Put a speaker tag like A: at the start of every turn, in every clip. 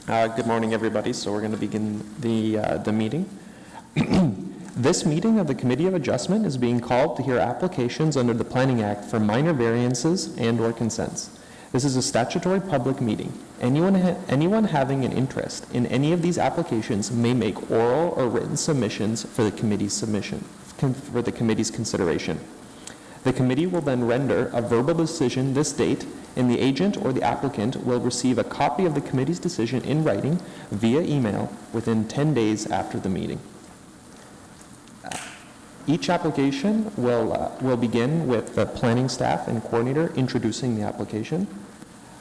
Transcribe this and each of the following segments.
A: Good morning, everybody. So we're going to begin the meeting. This meeting of the Committee of Adjustment is being called to hear applications under the Planning Act for minor variances and/or consents. This is a statutory public meeting. Anyone having an interest in any of these applications may make oral or written submissions for the committee's consideration. The committee will then render a verbal decision this date, and the agent or the applicant will receive a copy of the committee's decision in writing via email within 10 days after the meeting. Each application will begin with the planning staff and coordinator introducing the application.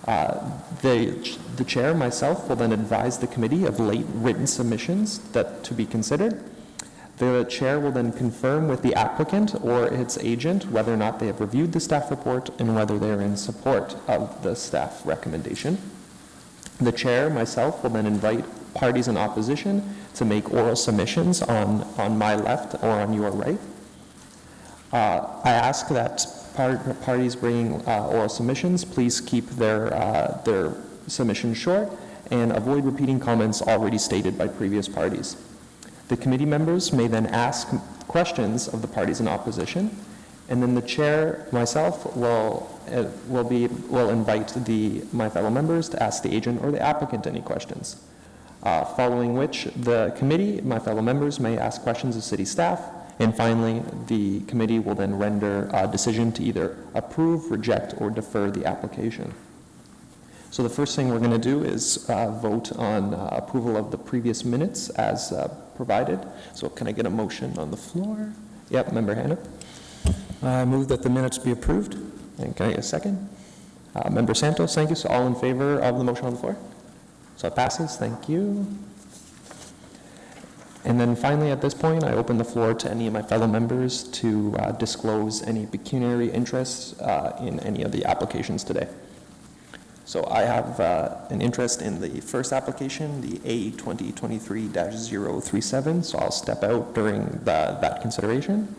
A: The chair, myself, will then advise the committee of late written submissions to be considered. The chair will then confirm with the applicant or its agent whether or not they have reviewed the staff report and whether they are in support of the staff recommendation. The chair, myself, will then invite parties in opposition to make oral submissions on my left or on your right. I ask that parties bringing oral submissions please keep their submissions short and avoid repeating comments already stated by previous parties. The committee members may then ask questions of the parties in opposition, and then the chair, myself, will invite my fellow members to ask the agent or the applicant any questions. Following which, the committee, my fellow members, may ask questions of city staff, and finally, the committee will then render a decision to either approve, reject, or defer the application. So the first thing we're going to do is vote on approval of the previous minutes as provided. So can I get a motion on the floor? Yep, Member Hanna.
B: I move that the minutes be approved.
A: And can I get a second? Member Santos, thank you. So all in favor of the motion on the floor? So it passes, thank you. And then finally at this point, I open the floor to any of my fellow members to disclose any pecuniary interests in any of the applications today. So I have an interest in the first application, the A2023-037, so I'll step out during that consideration.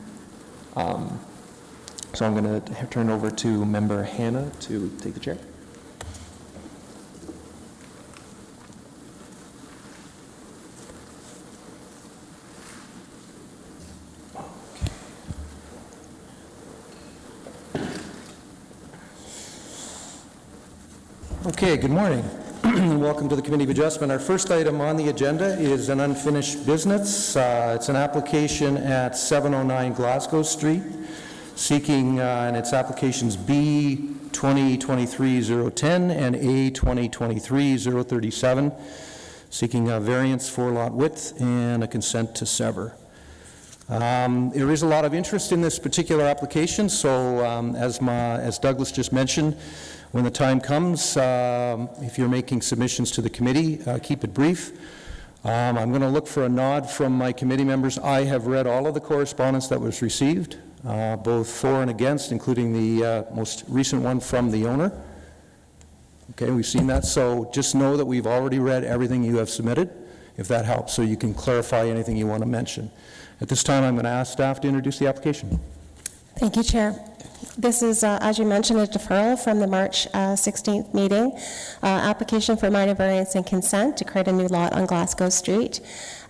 A: So I'm going to turn over to Member Hanna to take the chair.
B: Okay, good morning. Welcome to the Committee of Adjustment. Our first item on the agenda is an unfinished business. It's an application at 709 Glasgow Street, seeking, and its applications B 2023-010 and A 2023-037, seeking a variance for lot width and a consent to sever. There is a lot of interest in this particular application, so as Douglas just mentioned, when the time comes, if you're making submissions to the committee, keep it brief. I'm going to look for a nod from my committee members. I have read all of the correspondence that was received, both for and against, including the most recent one from the owner. Okay, we've seen that, so just know that we've already read everything you have submitted, if that helps, so you can clarify anything you want to mention. At this time, I'm going to ask staff to introduce the application.
C: Thank you, Chair. This is, as you mentioned, a deferral from the March 16th meeting, application for minor variance and consent to create a new lot on Glasgow Street.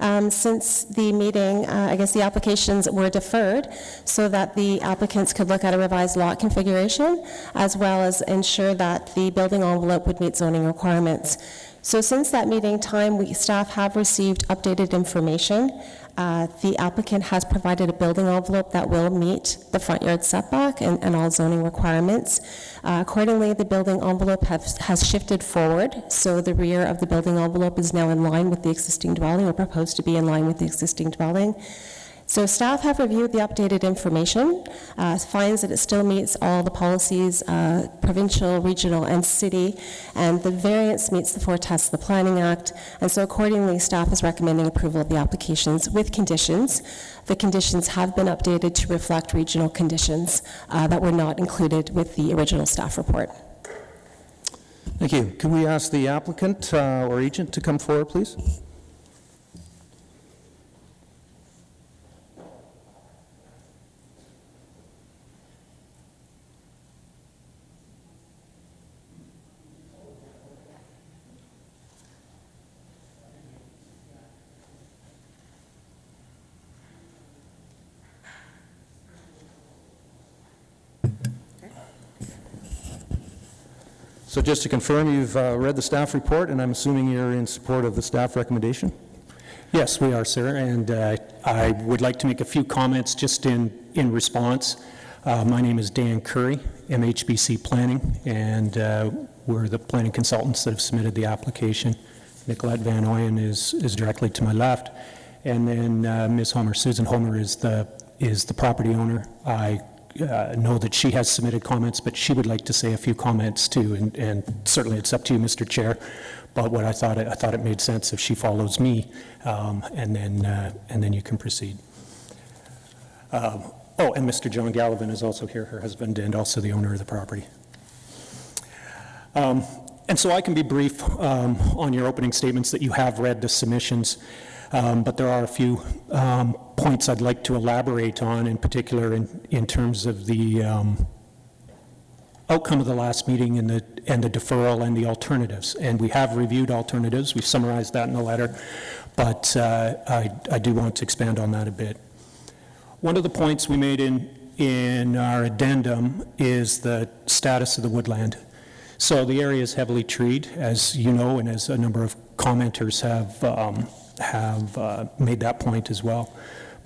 C: Since the meeting, I guess the applications were deferred so that the applicants could look at a revised lot configuration, as well as ensure that the building envelope would meet zoning requirements. So since that meeting time, staff have received updated information. The applicant has provided a building envelope that will meet the front yard setback and all zoning requirements. Accordingly, the building envelope has shifted forward, so the rear of the building envelope is now in line with the existing dwelling, or proposed to be in line with the existing dwelling. So staff have reviewed the updated information, finds that it still meets all the policies, provincial, regional, and city, and the variance meets the 4 tests of the Planning Act, and so accordingly staff is recommending approval of the applications with conditions. The conditions have been updated to reflect regional conditions that were not included with the original staff report.
B: Thank you. Can we ask the applicant or agent to come forward, please? So just to confirm, you've read the staff report, and I'm assuming you're in support of the staff recommendation?
D: Yes, we are, sir, and I would like to make a few comments just in response. My name is Dan Curry, MHBC Planning, and we're the planning consultants that have submitted the application. Nicolette Van Oyen is directly to my left, and then Ms. Homer, Susan Homer, is the property owner. I know that she has submitted comments, but she would like to say a few comments too, and certainly it's up to you, Mr. Chair. But what I thought it made sense if she follows me, and then you can proceed. Oh, and Mr. John Gallivan is also here, her husband, and also the owner of the property. And so I can be brief on your opening statements that you have read the submissions, but there are a few points I'd like to elaborate on, in particular in terms of the outcome of the last meeting and the deferral and the alternatives. And we have reviewed alternatives. We've summarized that in the letter, but I do want to expand on that a bit. One of the points we made in our addendum is the status of the woodland. So the area is heavily treed, as you know, and as a number of commenters have made that point as well.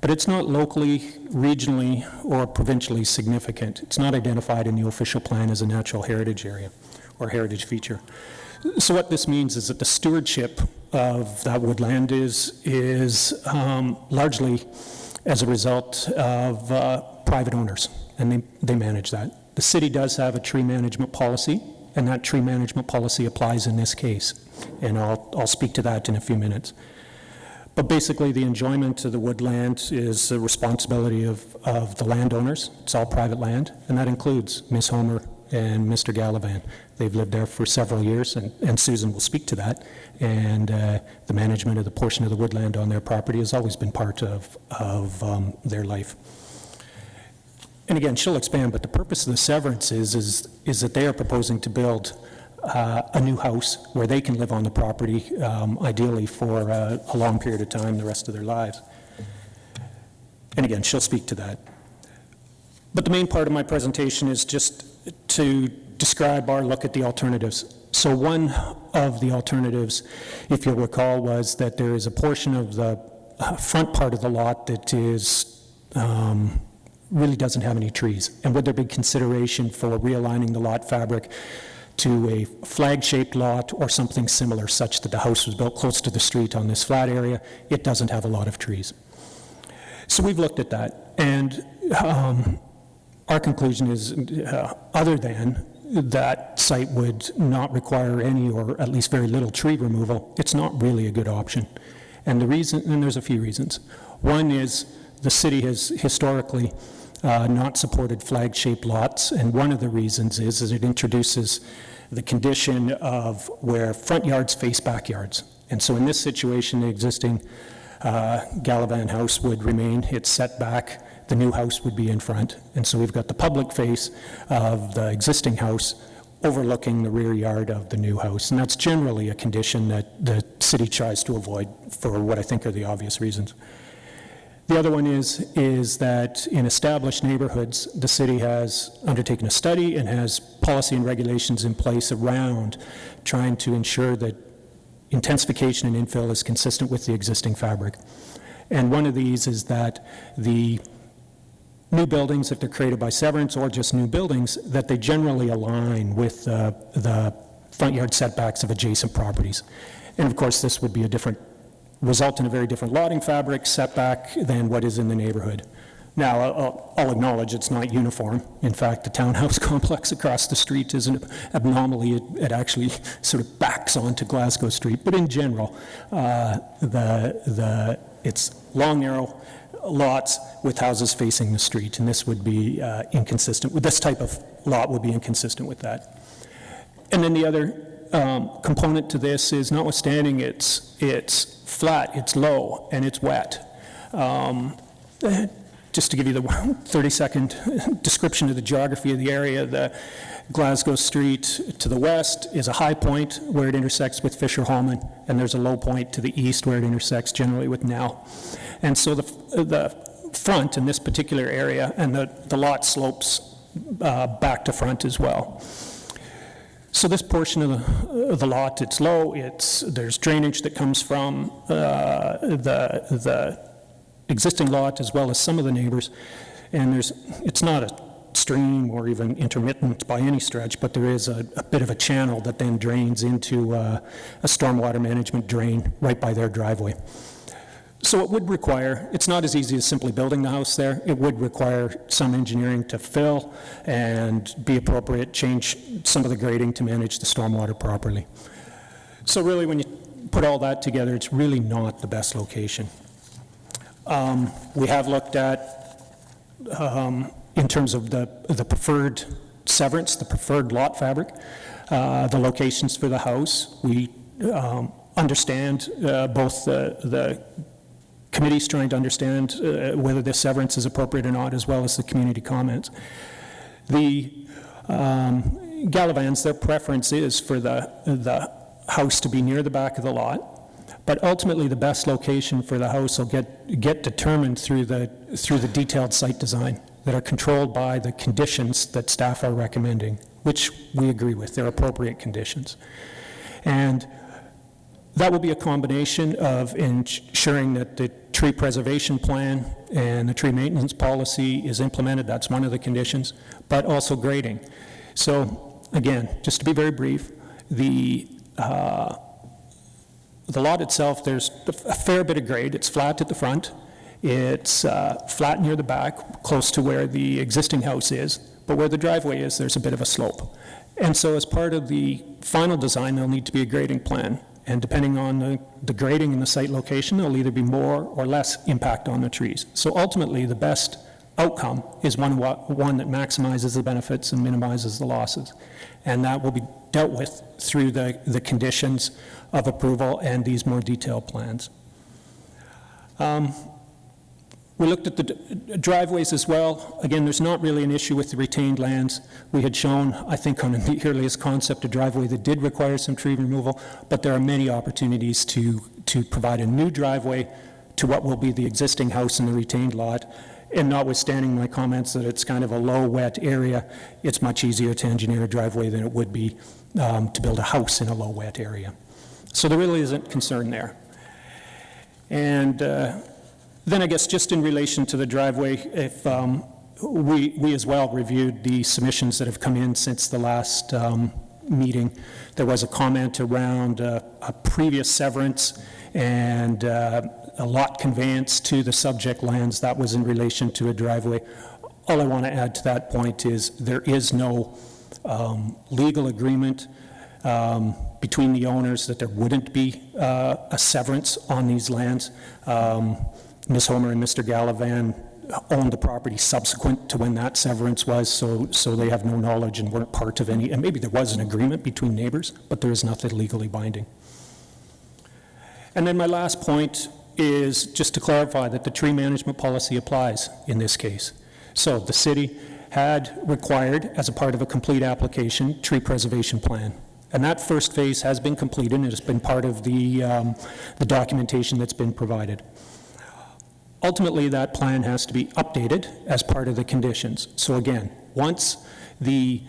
D: But it's not locally, regionally, or provincially significant. It's not identified in the official plan as a natural heritage area or heritage feature. So what this means is that the stewardship of that woodland is largely as a result of private owners, and they manage that. The city does have a tree management policy, and that tree management policy applies in this case, and I'll speak to that in a few minutes. But basically, the enjoyment of the woodland is the responsibility of the landowners. It's all private land, and that includes Ms. Homer and Mr. Gallivan. They've lived there for several years, and Susan will speak to that. And the management of the portion of the woodland on their property has always been part of their life. And again, she'll expand, but the purpose of the severance is that they are proposing to build a new house where they can live on the property, ideally for a long period of time, the rest of their lives. And again, she'll speak to that. But the main part of my presentation is just to describe our look at the alternatives. So one of the alternatives, if you'll recall, was that there is a portion of the front part of the lot that is really doesn't have any trees. And would there be consideration for realigning the lot fabric to a flag-shaped lot or something similar, such that the house was built close to the street on this flat area? It doesn't have a lot of trees. So we've looked at that, and our conclusion is, other than that site would not require any or at least very little tree removal, it's not really a good option. And the reason, and there's a few reasons. One is the city has historically not supported flag-shaped lots, and one of the reasons is it introduces the condition of where front yards face backyards. And so in this situation, the existing Gallivan house would remain, it's set back, the new house would be in front. And so we've got the public face of the existing house overlooking the rear yard of the new house. And that's generally a condition that the city tries to avoid for what I think are the obvious reasons. The other one is that in established neighborhoods, the city has undertaken a study and has policy and regulations in place around trying to ensure that intensification and infill is consistent with the existing fabric. And one of these is that the new buildings, if they're created by severance or just new buildings, that they generally align with the front yard setbacks of adjacent properties. And of course, this would be result in a very different lotting fabric setback than what is in the neighborhood. Now, I'll acknowledge it's not uniform. In fact, the townhouse complex across the street is an anomaly. It actually sort of backs onto Glasgow Street. But in general, it's long, narrow lots with houses facing the street, and this would be inconsistent with this type of lot would be inconsistent with that. And then the other component to this is, notwithstanding it's flat, it's low, and it's wet. Just to give you the 30-second description of the geography of the area, the Glasgow Street to the west is a high point where it intersects with Fisher Holman, and there's a low point to the east where it intersects generally with Nell. And so the front in this particular area, and the lot slopes back to front as well. So this portion of the lot, it's low, there's drainage that comes from the existing lot as well as some of the neighbors, and it's not a stream or even intermittent by any stretch, but there is a bit of a channel that then drains into a stormwater management drain right by their driveway. So it would require, it's not as easy as simply building the house there. It would require some engineering to fill and be appropriate, change some of the grading to manage the stormwater properly. So really, when you put all that together, it's really not the best location. We have looked at, in terms of the preferred severance, the preferred lot fabric, the locations for the house. We understand both the committee's trying to understand whether this severance is appropriate or not, as well as the community comments. The Galvans, their preference is for the house to be near the back of the lot, but ultimately the best location for the house will get determined through the detailed site design that are controlled by the conditions that staff are recommending, which we agree with. They're appropriate conditions. And that will be a combination of ensuring that the tree preservation plan and the tree maintenance policy is implemented. That's one of the conditions, but also grading. So again, just to be very brief, the lot itself, there's a fair bit of grade. It's flat at the front. It's flat near the back, close to where the existing house is, but where the driveway is, there's a bit of a slope. And so as part of the final design, there'll need to be a grading plan. And depending on the grading and the site location, there'll either be more or less impact on the trees. So ultimately, the best outcome is one that maximizes the benefits and minimizes the losses. And that will be dealt with through the conditions of approval and these more detailed plans. We looked at the driveways as well. Again, there's not really an issue with the retained lands. We had shown, I think, on the earliest concept, a driveway that did require some tree removal, but there are many opportunities to provide a new driveway to what will be the existing house in the retained lot. And notwithstanding my comments that it's kind of a low, wet area, it's much easier to engineer a driveway than it would be to build a house in a low, wet area. So there really isn't concern there. And then I guess just in relation to the driveway, if we as well reviewed the submissions that have come in since the last meeting. There was a comment around a previous severance and a lot conveyance to the subject lands. That was in relation to a driveway. All I want to add to that point is there is no legal agreement between the owners that there wouldn't be a severance on these lands. Ms. Homer and Mr. Gallivan owned the property subsequent to when that severance was, so they have no knowledge and weren't part of any, and maybe there was an agreement between neighbors, but there is nothing legally binding. And then my last point is just to clarify that the tree management policy applies in this case. So the city had required, as a part of a complete application, tree preservation plan. And that first phase has been completed and it has been part of the documentation that's been provided. Ultimately, that plan has to be updated as part of the conditions. So again, once the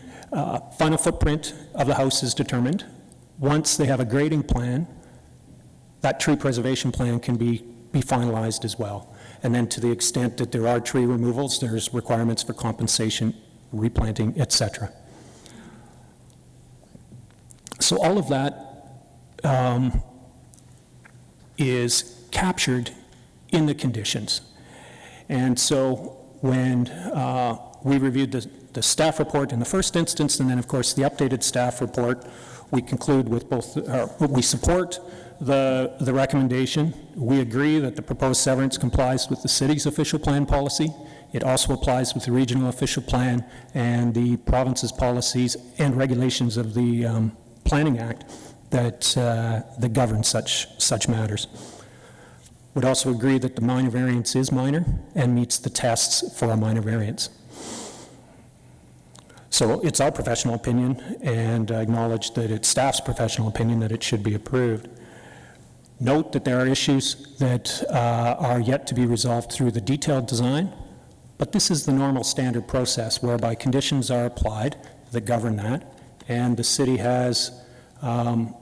D: final footprint of the house is determined, once they have a grading plan, that tree preservation plan can be finalized as well. And then to the extent that there are tree removals, there's requirements for compensation, replanting, etc. So all of that is captured in the conditions. And so when we reviewed the staff report in the first instance, and then of course the updated staff report, we conclude with both, we support the recommendation. We agree that the proposed severance complies with the city's official plan policy. It also applies with the regional official plan and the province's policies and regulations of the Planning Act that govern such matters. Would also agree that the minor variance is minor and meets the tests for a minor variance. So it's our professional opinion, and I acknowledge that it's staff's professional opinion that it should be approved. Note that there are issues that are yet to be resolved through the detailed design, but this is the normal standard process whereby conditions are applied that govern that. And the city has, well,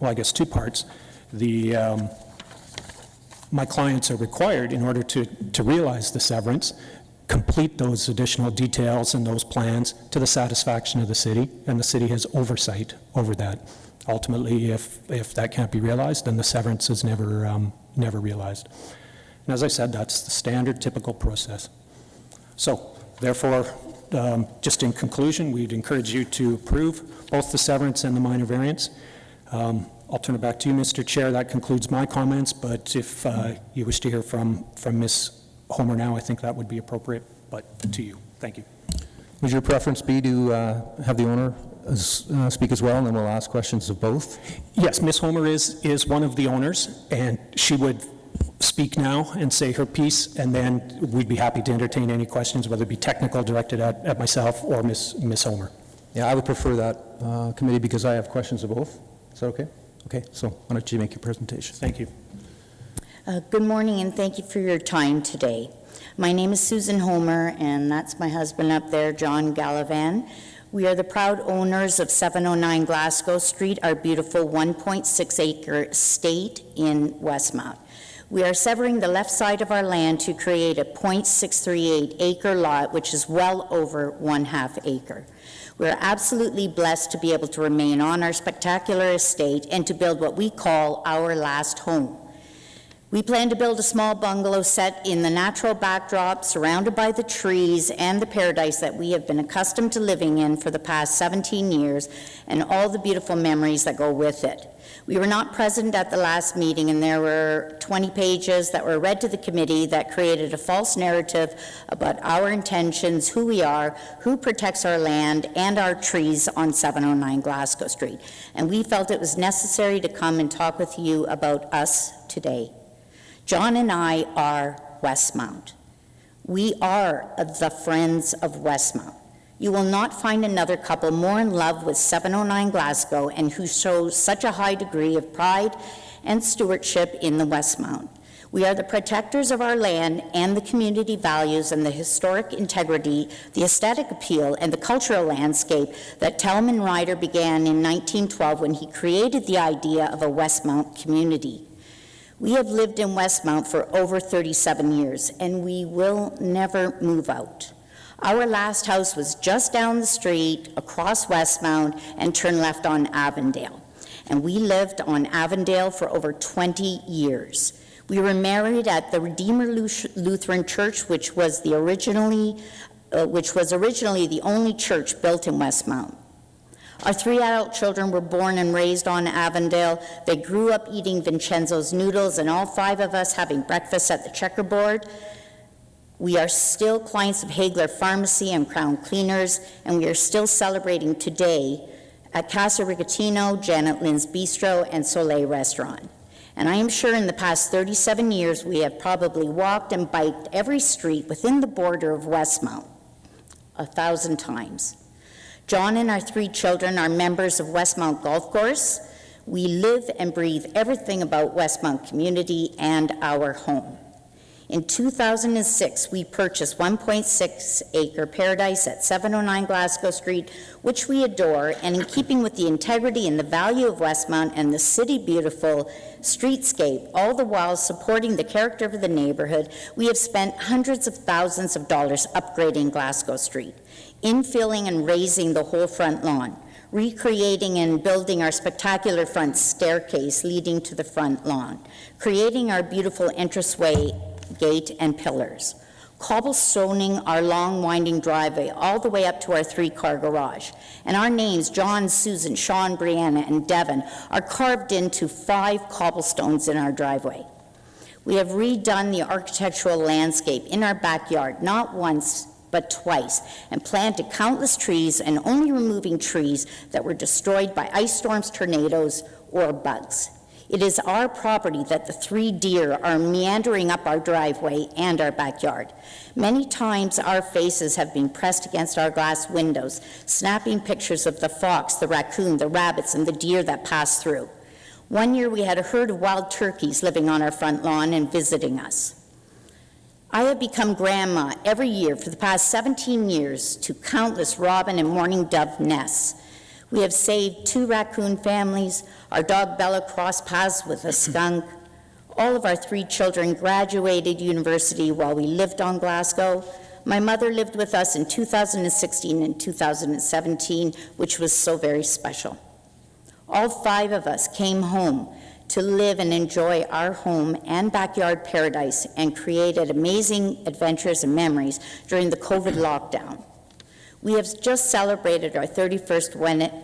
D: I guess two parts. My clients are required, in order to realize the severance, complete those additional details and those plans to the satisfaction of the city, and the city has oversight over that. Ultimately, if that can't be realized, then the severance is never realized. And as I said, that's the standard, typical process. So, therefore, just in conclusion, we'd encourage you to approve both the severance and the minor variance. I'll turn it back to you, Mr. Chair. That concludes my comments, but if you wish to hear from Ms. Homer now, I think that would be appropriate, but to you. Thank you.
B: Would your preference be to have the owner speak as well, and then we'll ask questions of both?
D: Yes, Ms. Homer is one of the owners, and she would speak now and say her piece, and then we'd be happy to entertain any questions, whether it be technical, directed at myself or Ms. Homer.
B: Yeah, I would prefer that, committee, because I have questions of both. Is that okay? Okay, so why don't you make your presentation?
D: Thank you.
E: Good morning, and thank you for your time today. My name is Susan Homer, and that's my husband up there, John Gallivan. We are the proud owners of 709 Glasgow Street, our beautiful 1.6-acre estate in Westmount. We are severing the left side of our land to create a 0.638-acre lot, which is well over 1/2 acre. We are absolutely blessed to be able to remain on our spectacular estate and to build what we call our last home. We plan to build a small bungalow set in the natural backdrop, surrounded by the trees and the paradise that we have been accustomed to living in for the past 17 years, and all the beautiful memories that go with it. We were not present at the last meeting, and there were 20 pages that were read to the committee that created a false narrative about our intentions, who we are, who protects our land and our trees on 709 Glasgow Street. And we felt it was necessary to come and talk with you about us today. John and I are Westmount. We are the Friends of Westmount. You will not find another couple more in love with 709 Glasgow and who shows such a high degree of pride and stewardship in the Westmount. We are the protectors of our land and the community values and the historic integrity, the aesthetic appeal, and the cultural landscape that Talman Ryder began in 1912 when he created the idea of a Westmount community. We have lived in Westmount for over 37 years, and we will never move out. Our last house was just down the street, across Westmount, and turn left on Avondale. And we lived on Avondale for over 20 years. We were married at the Redeemer Lutheran Church, which was originally the only church built in Westmount. Our 3 adult children were born and raised on Avondale. They grew up eating Vincenzo's noodles, and all 5 of us having breakfast at the Checkerboard. We are still clients of Hagler Pharmacy and Crown Cleaners, and we are still celebrating today at Casa Rigatino, Janet Lynn's Bistro, and Soleil Restaurant. And I am sure in the past 37 years we have probably walked and biked every street within the border of Westmount 1,000 times. John and our 3 children are members of Westmount Golf Course. We live and breathe everything about Westmount community and our home. In 2006, we purchased 1.6-acre paradise at 709 Glasgow Street, which we adore, and in keeping with the integrity and the value of Westmount and the city beautiful streetscape, all the while supporting the character of the neighborhood, we have spent hundreds of thousands of dollars upgrading Glasgow Street, infilling and raising the whole front lawn, recreating and building our spectacular front staircase leading to the front lawn, creating our beautiful entranceway gate and pillars, cobblestoning our long winding driveway all the way up to our 3-car garage. And our names, John, Susan, Sean, Brianna, and Devin, are carved into 5 cobblestones in our driveway. We have redone the architectural landscape in our backyard, not once, but twice, and planted countless trees, and only removing trees that were destroyed by ice storms, tornadoes, or bugs. It is our property that the 3 deer are meandering up our driveway and our backyard. Many times our faces have been pressed against our glass windows, snapping pictures of the fox, the raccoon, the rabbits, and the deer that pass through. One year we had a herd of wild turkeys living on our front lawn and visiting us. I have become grandma every year for the past 17 years to countless robin and mourning dove nests. We have saved 2 raccoon families. Our dog Bella crossed paths with a skunk. All of our 3 children graduated university while we lived on Glasgow. My mother lived with us in 2016 and 2017, which was so very special. All 5 of us came home to live and enjoy our home and backyard paradise and created amazing adventures and memories during the COVID lockdown. We have just celebrated our 31st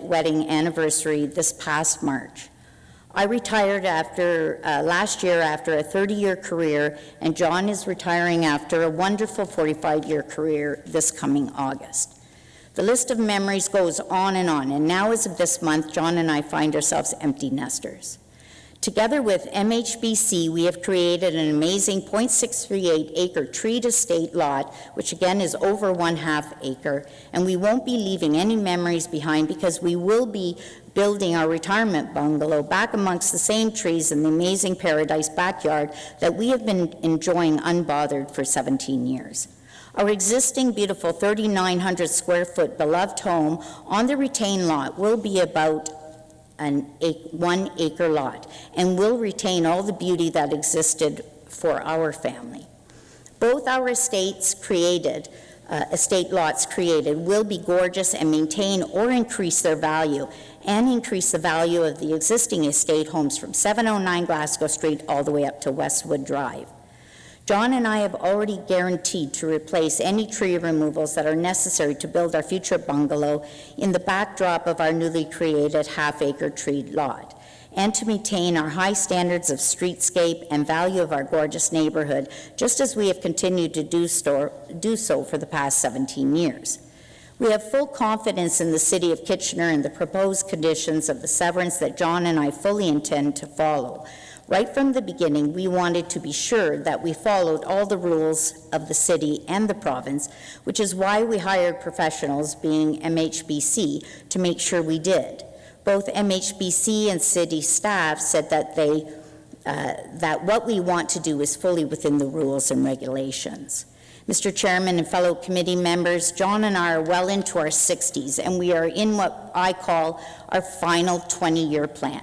E: wedding anniversary this past March. I retired last year after a 30-year career, and John is retiring after a wonderful 45-year career this coming August. The list of memories goes on, and now as of this month, John and I find ourselves empty nesters. Together with MHBC, we have created an amazing 0.638-acre treed estate lot, which again is over 1/2 acre, and we won't be leaving any memories behind because we will be building our retirement bungalow back amongst the same trees in the amazing paradise backyard that we have been enjoying unbothered for 17 years. Our existing beautiful 3,900 square foot beloved home on the retained lot will be about an 1 acre lot and will retain all the beauty that existed for our family. Both our estate lots created will be gorgeous and maintain or increase their value and increase the value of the existing estate homes from 709 Glasgow Street all the way up to Westwood Drive. John and I have already guaranteed to replace any tree removals that are necessary to build our future bungalow in the backdrop of our newly created 1/2 acre treed lot, and to maintain our high standards of streetscape and value of our gorgeous neighborhood, just as we have continued to do so for the past 17 years. We have full confidence in the City of Kitchener and the proposed conditions of the severance that John and I fully intend to follow. Right from the beginning, we wanted to be sure that we followed all the rules of the city and the province, which is why we hired professionals, being MHBC, to make sure we did. Both MHBC and city staff said that that what we want to do is fully within the rules and regulations. Mr. Chairman and fellow committee members, John and I are well into our 60s, and we are in what I call our final 20-year plan.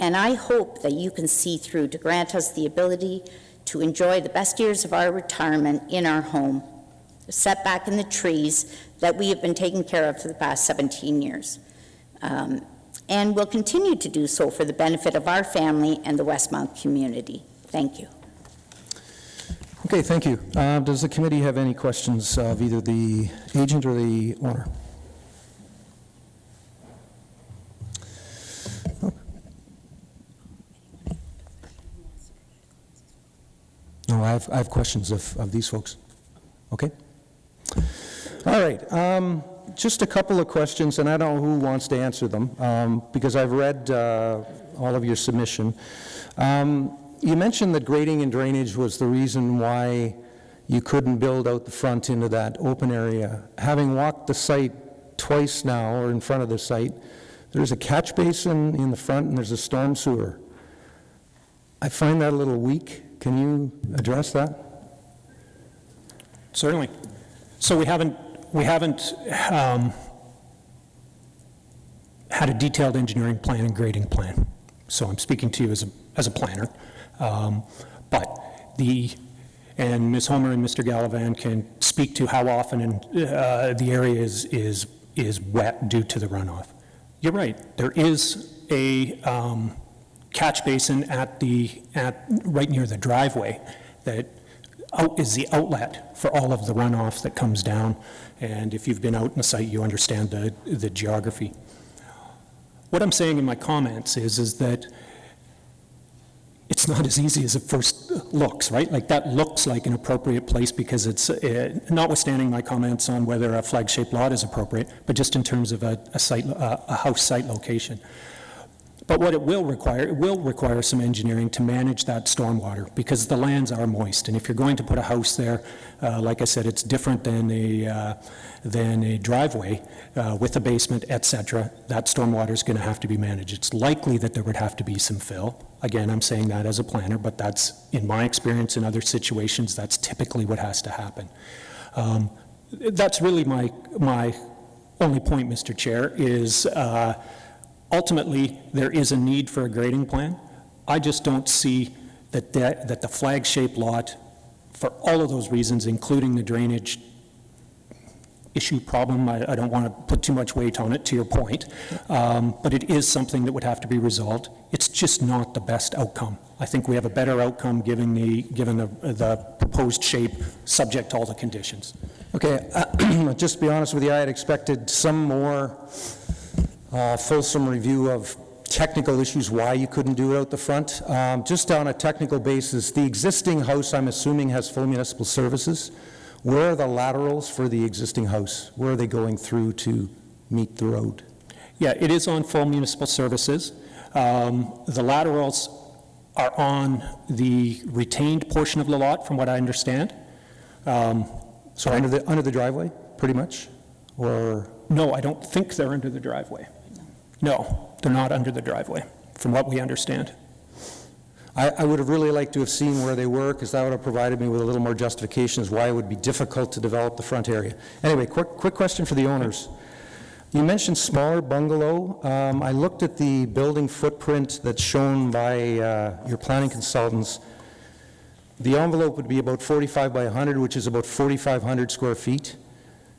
E: And I hope that you can see through to grant us the ability to enjoy the best years of our retirement in our home, set back in the trees that we have been taking care of for the past 17 years. And will continue to do so for the benefit of our family and the Westmount community. Thank you.
B: Okay, thank you. Does the committee have any questions of either the agent or the owner? No, I have questions of these folks. Okay? All right. Just a couple of questions, and I don't know who wants to answer them, because I've read all of your submission. You mentioned that grading and drainage was the reason why you couldn't build out the front into that open area. Having walked the site twice now, or in front of the site, there's a catch basin in the front and there's a storm sewer. I find that a little weak. Can you address that?
D: Certainly. So we haven't had a detailed engineering plan and grading plan. So I'm speaking to you as a planner. And Ms. Homer and Mr. Gallivan can speak to how often the area is wet due to the runoff. You're right. There is a catch basin right near the driveway that is the outlet for all of the runoff that comes down. And if you've been out in the site, you understand the geography. What I'm saying in my comments is that it's not as easy as it first looks, right? Like, that looks like an appropriate place because it's, notwithstanding my comments on whether a flag-shaped lot is appropriate, but just in terms of a house site location. But what it will require some engineering to manage that stormwater, because the lands are moist. And if you're going to put a house there, like I said, it's different than a driveway with a basement, et cetera. That stormwater is going to have to be managed. It's likely that there would have to be some fill. Again, I'm saying that as a planner, but that's, in my experience in other situations, that's typically what has to happen. That's really my only point, Mr. Chair, is ultimately, there is a need for a grading plan. I just don't see that the flag-shaped lot, for all of those reasons, including the drainage issue problem, I don't want to put too much weight on it, to your point, but it is something that would have to be resolved. It's just not the best outcome. I think we have a better outcome given the proposed shape, subject to all the conditions.
B: Okay, just to be honest with you, I had expected some more fulsome review of technical issues, why you couldn't do it out the front. Just on a technical basis, the existing house, I'm assuming, has full municipal services. Where are the laterals for the existing house? Where are they going through to meet the road?
D: Yeah, it is on full municipal services. The laterals are on the retained portion of the lot, from what I understand.
B: So under the driveway, pretty much? Or?
D: No, I don't think they're under the driveway. No, they're not under the driveway, from what we understand.
B: I would have really liked to have seen where they were, because that would have provided me with a little more justification as why it would be difficult to develop the front area. Anyway, quick question for the owners. You mentioned smaller bungalow. I looked at the building footprint that's shown by your planning consultants. The envelope would be about 45 by 100, which is about 4,500 square feet.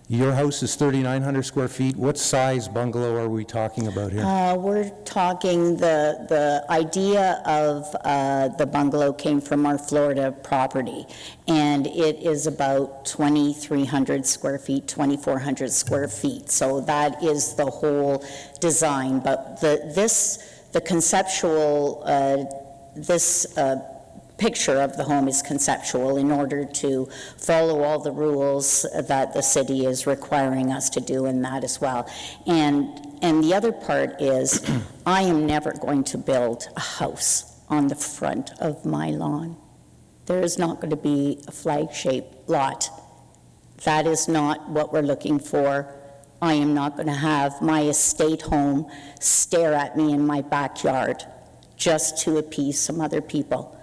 B: Your house is 3,900 square feet. What size bungalow are we talking about here?
E: We're talking, the idea of the bungalow came from our Florida property, and it is about 2,300 square feet, 2,400 square feet. So that is the whole design. But the conceptual, picture of the home is conceptual in order to follow all the rules that the city is requiring us to do in that as well. And the other part is, I am never going to build a house on the front of my lawn. There is not going to be a flag-shaped lot. That is not what we're looking for. I am not going to have my estate home stare at me in my backyard just to appease some other people.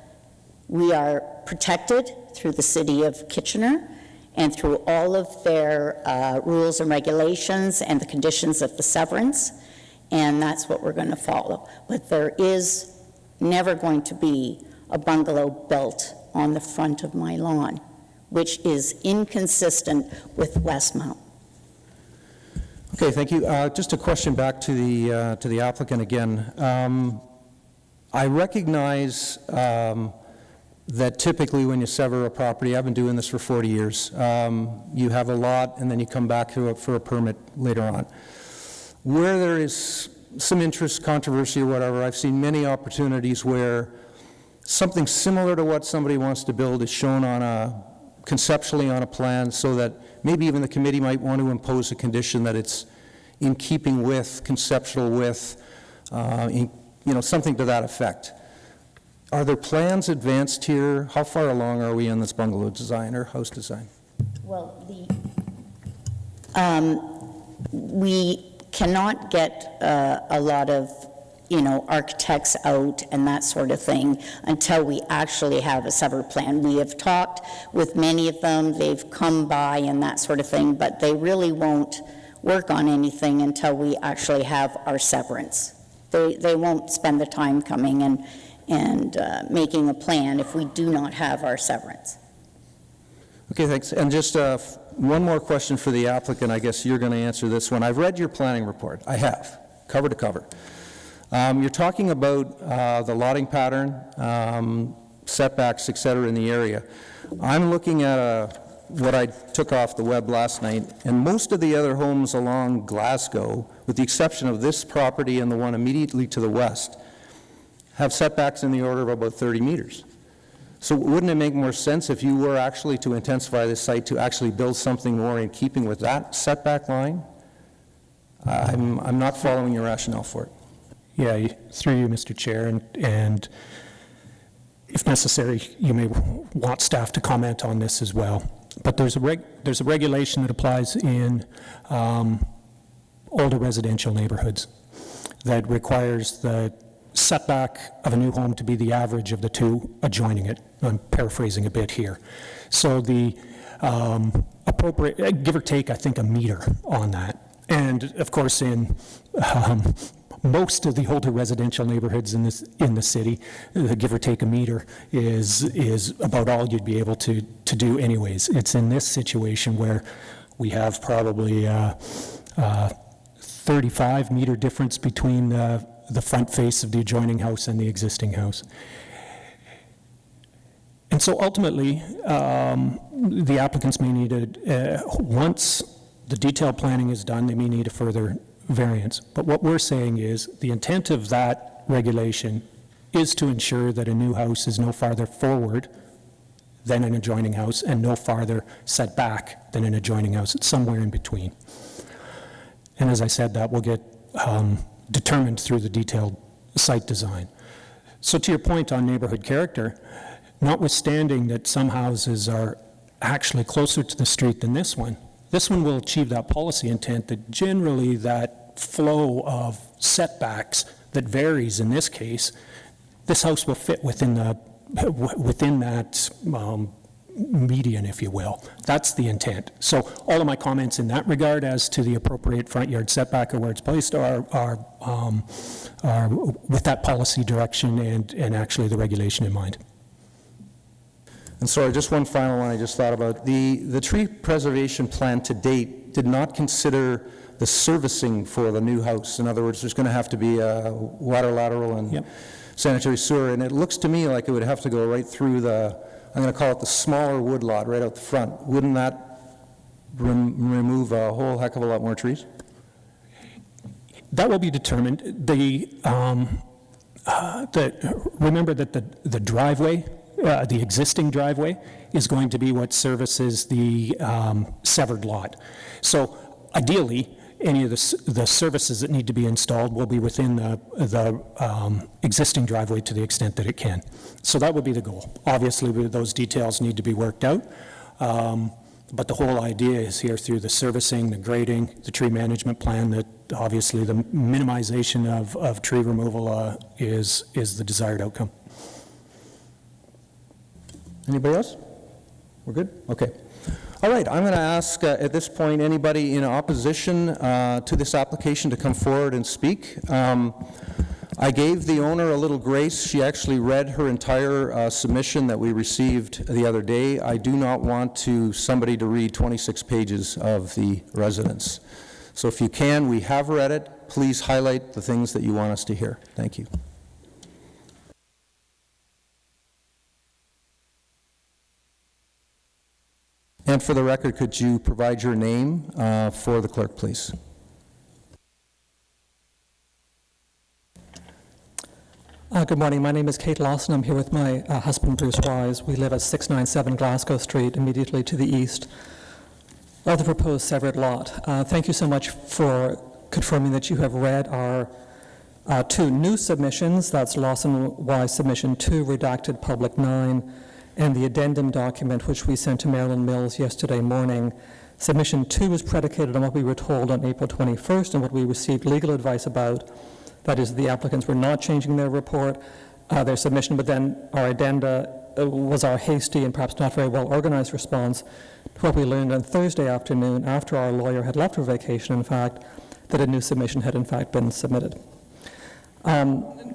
E: We are protected through the City of Kitchener and through all of their rules and regulations and the conditions of the severance, and that's what we're going to follow. But there is never going to be a bungalow built on the front of my lawn, which is inconsistent with Westmount.
B: Okay, thank you. Just a question back to the applicant again. I recognize that typically when you sever a property, I've been doing this for 40 years, you have a lot and then you come back for a permit later on. Where there is some interest, controversy or whatever, I've seen many opportunities where something similar to what somebody wants to build is shown conceptually on a plan, so that maybe even the committee might want to impose a condition that it's in keeping with, conceptual with, something to that effect. Are there plans advanced here? How far along are we in this bungalow design or house design?
E: Well, we cannot get a lot of, architects out and that sort of thing until we actually have a severed plan. We have talked with many of them, they've come by and that sort of thing, but they really won't work on anything until we actually have our severance. They won't spend the time coming and making a plan if we do not have our severance.
B: Okay, thanks. And just one more question for the applicant. I guess you're going to answer this one. I've read your planning report. I have, cover to cover. You're talking about the lotting pattern, setbacks, et cetera, in the area. I'm looking at what I took off the web last night, and most of the other homes along Glasgow, with the exception of this property and the one immediately to the west, have setbacks in the order of about 30 meters. So wouldn't it make more sense if you were actually to intensify this site to actually build something more in keeping with that setback line? I'm not following your rationale for it.
D: Yeah, through you, Mr. Chair, and if necessary, you may want staff to comment on this as well. But there's a regulation that applies in older residential neighborhoods that requires the setback of a new home to be the average of the two adjoining it. I'm paraphrasing a bit here. So the appropriate, give or take, I think, a meter on that. And And of course, in most of the older residential neighborhoods in the city, give or take a meter is about all you'd be able to do anyways. It's in this situation where we have probably 35 meter difference between the front face of the adjoining house and the existing house. And so ultimately, the applicants may need once the detailed planning is done, they may need a further variance. But what we're saying is the intent of that regulation is to ensure that a new house is no farther forward than an adjoining house and no farther set back than an adjoining house. It's somewhere in between. And as I said, that will get determined through the detailed site design. So to your point on neighborhood character, notwithstanding that some houses are actually closer to the street than this one will achieve that policy intent that generally that flow of setbacks that varies in this case, this house will fit within that median, if you will. That's the intent. So all of my comments in that regard as to the appropriate front yard setback or where it's placed are with that policy direction and actually the regulation in mind.
B: And sorry, just one final one I just thought about. The tree preservation plan to date did not consider the servicing for the new house. In other words, there's going to have to be a water lateral and sanitary sewer, and it looks to me like it would have to go right through I'm going to call it the smaller wood lot right out the front. Wouldn't that remove a whole heck of a lot more trees?
D: That will be determined. Remember that the driveway, the existing driveway, is going to be what services the severed lot. So ideally, any of the services that need to be installed will be within the existing driveway to the extent that it can. So that would be the goal. Obviously, those details need to be worked out, but the whole idea is here through the servicing, the grading, the tree management plan, that obviously the minimization of tree removal is the desired outcome.
B: Anybody else? We're good? Okay. All right, I'm going to ask at this point anybody in opposition to this application to come forward and speak. I gave the owner a little grace. She actually read her entire submission that we received the other day. I do not want somebody to read 26 pages of the residence. So if you can, we have read it. Please highlight the things that you want us to hear. Thank you. And for the record, could you provide your name for the clerk, please?
F: Good morning. My name is Kate Lawson. I'm here with my husband, Bruce Wise. We live at 697 Glasgow Street, immediately to the east of the proposed severed lot. Thank you so much for confirming that you have read our two new submissions. That's Lawson Wise Submission 2, Redacted Public 9, and the addendum document which we sent to Marilyn Mills yesterday morning. Submission 2 is predicated on what we were told on April 21st and what we received legal advice about. That is, the applicants were not changing their report, their submission, but then our addenda was our hasty and perhaps not very well organized response to what we learned on Thursday afternoon after our lawyer had left for vacation, in fact, that a new submission had in fact been submitted.